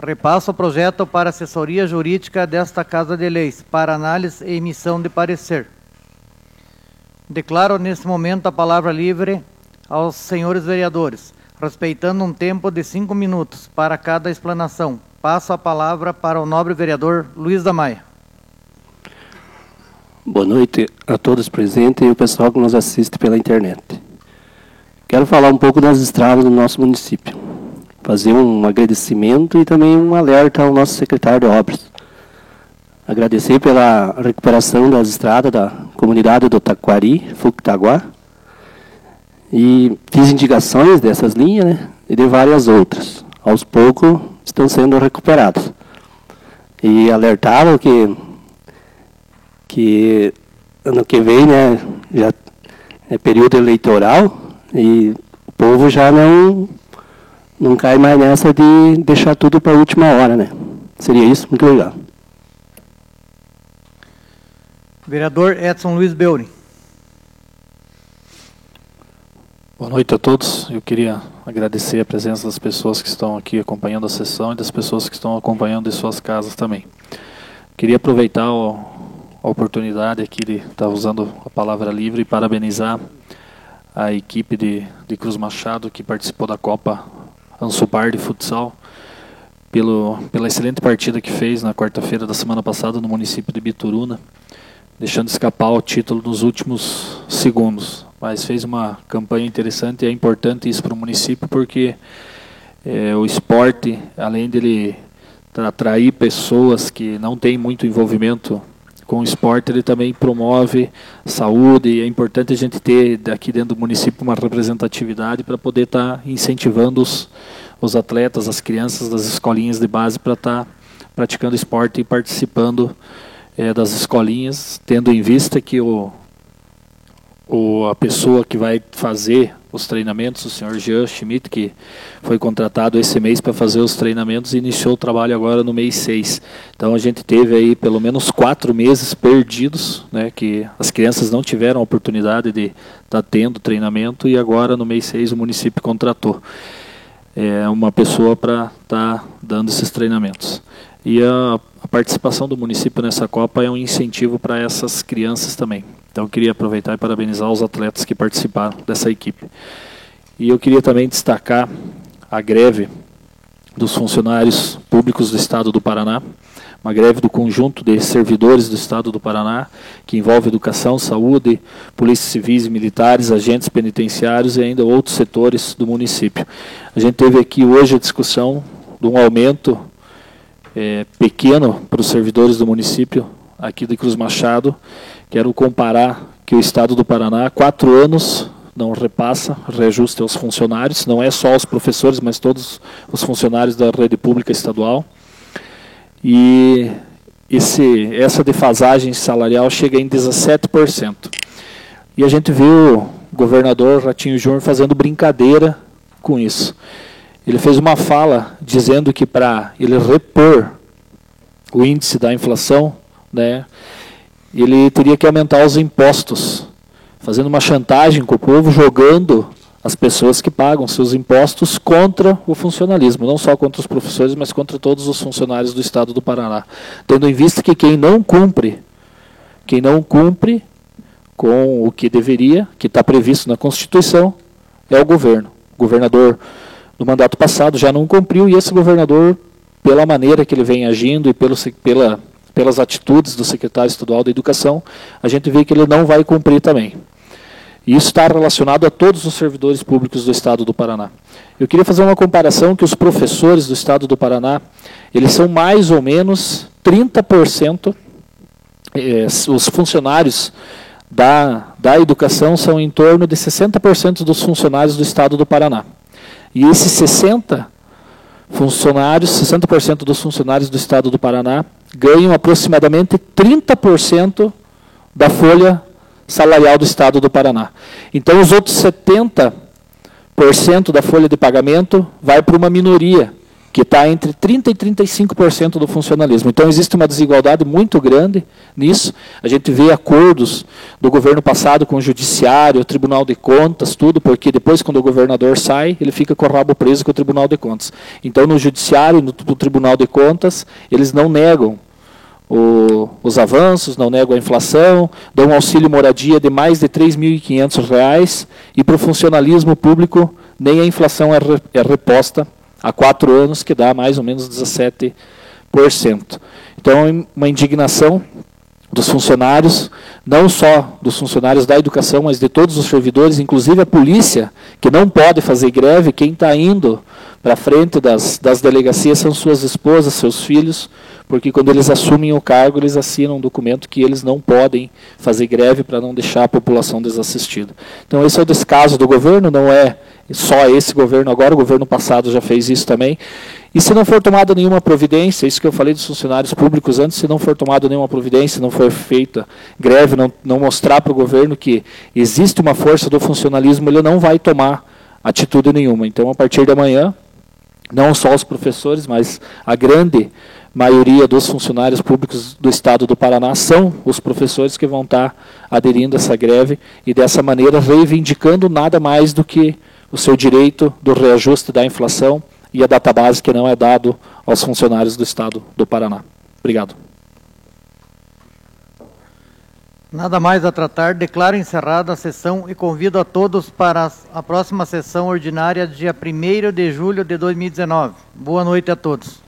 Repasso o projeto para a assessoria jurídica desta Casa de Leis, para análise e emissão de parecer. Declaro neste momento a palavra livre aos senhores vereadores, respeitando um tempo de 5 minutos para cada explanação. Passo a palavra para o nobre vereador Luiz da Maia. Boa noite a todos presentes e o pessoal que nos assiste pela internet. Quero falar um pouco das estradas do nosso município. Fazer um agradecimento e também um alerta ao nosso secretário de obras. Agradecer pela recuperação das estradas da comunidade do Taquari, Fuctaguá. E fiz indicações dessas linhas, né, e de várias outras. Aos poucos estão sendo recuperadas. E alertaram que ano que vem, né, já é período eleitoral e o povo já não cai mais nessa de deixar tudo para a última hora, né? Seria isso? Muito legal. Vereador Edson Luiz Beuri. Boa noite a todos. Eu queria agradecer a presença das pessoas que estão aqui acompanhando a sessão e das pessoas que estão acompanhando em suas casas também. Queria aproveitar a oportunidade aqui de estar usando a palavra livre e parabenizar a equipe de Cruz Machado que participou da Copa Ansupar de futsal pela excelente partida que fez na quarta-feira da semana passada no município de Bituruna, deixando escapar o título nos últimos segundos. Mas fez uma campanha interessante e é importante isso para o município porque o esporte, além dele atrair pessoas que não têm muito envolvimento com o esporte, ele também promove saúde e é importante a gente ter aqui dentro do município uma representatividade para poder estar incentivando os atletas, as crianças das escolinhas de base para estar praticando esporte e participando das escolinhas, tendo em vista que a pessoa que vai fazer os treinamentos, o senhor Jean Schmidt, que foi contratado esse mês para fazer os treinamentos e iniciou o trabalho agora no mês 6. Então a gente teve aí pelo menos 4 meses perdidos, né, que as crianças não tiveram a oportunidade de estar tendo treinamento e agora no mês 6 o município contratou uma pessoa para estar dando esses treinamentos. E a participação do município nessa Copa é um incentivo para essas crianças também. Então eu queria aproveitar e parabenizar os atletas que participaram dessa equipe. E eu queria também destacar a greve dos funcionários públicos do Estado do Paraná, uma greve do conjunto de servidores do Estado do Paraná, que envolve educação, saúde, polícias civis e militares, agentes penitenciários e ainda outros setores do município. A gente teve aqui hoje a discussão de um aumento pequeno para os servidores do município aqui de Cruz Machado. Quero comparar que o Estado do Paraná, há 4 anos, não repassa reajuste aos funcionários, não é só os professores, mas todos os funcionários da rede pública estadual. E essa defasagem salarial chega em 17%. E a gente viu o governador Ratinho Júnior fazendo brincadeira com isso. Ele fez uma fala dizendo que para ele repor o índice da inflação, né, ele teria que aumentar os impostos, fazendo uma chantagem com o povo, jogando as pessoas que pagam seus impostos contra o funcionalismo, não só contra os professores, mas contra todos os funcionários do Estado do Paraná. Tendo em vista que quem não cumpre com o que deveria, que está previsto na Constituição, é o governo. O governador, no mandato passado, já não cumpriu, e esse governador, pela maneira que ele vem agindo e pelas atitudes do secretário estadual da Educação, a gente vê que ele não vai cumprir também. E isso está relacionado a todos os servidores públicos do Estado do Paraná. Eu queria fazer uma comparação que os professores do Estado do Paraná, eles são mais ou menos 30%, os funcionários da educação são em torno de 60% dos funcionários do Estado do Paraná. E esses 60% dos funcionários do Estado do Paraná ganham aproximadamente 30% da folha salarial do Estado do Paraná. Então, os outros 70% da folha de pagamento vai para uma minoria, que está entre 30% e 35% do funcionalismo. Então, existe uma desigualdade muito grande nisso. A gente vê acordos do governo passado com o Judiciário, o Tribunal de Contas, tudo, porque depois, quando o governador sai, ele fica com o rabo preso com o Tribunal de Contas. Então, no Judiciário e no Tribunal de Contas, eles não negam os avanços, não negam a inflação, dão um auxílio moradia de mais de R$ 3.500, e para o funcionalismo público, nem a inflação é reposta há 4 anos, que dá mais ou menos 17%. Então, uma indignação dos funcionários, não só dos funcionários da educação, mas de todos os servidores, inclusive a polícia, que não pode fazer greve. Quem está indo para frente das delegacias são suas esposas, seus filhos, porque quando eles assumem o cargo, eles assinam um documento que eles não podem fazer greve para não deixar a população desassistida. Então, esse é o descaso do governo, não é só esse governo agora, o governo passado já fez isso também. E se não for tomada nenhuma providência, isso que eu falei dos funcionários públicos antes, se não for tomada nenhuma providência, não for feita greve, não mostrar para o governo que existe uma força do funcionalismo, ele não vai tomar atitude nenhuma. Então, a partir de amanhã, não só os professores, mas a grande maioria dos funcionários públicos do Estado do Paraná são os professores que vão estar aderindo a essa greve e, dessa maneira, reivindicando nada mais do que o seu direito do reajuste da inflação e a database que não é dado aos funcionários do Estado do Paraná. Obrigado. Nada mais a tratar, declaro encerrada a sessão e convido a todos para a próxima sessão ordinária, dia 1º de julho de 2019. Boa noite a todos.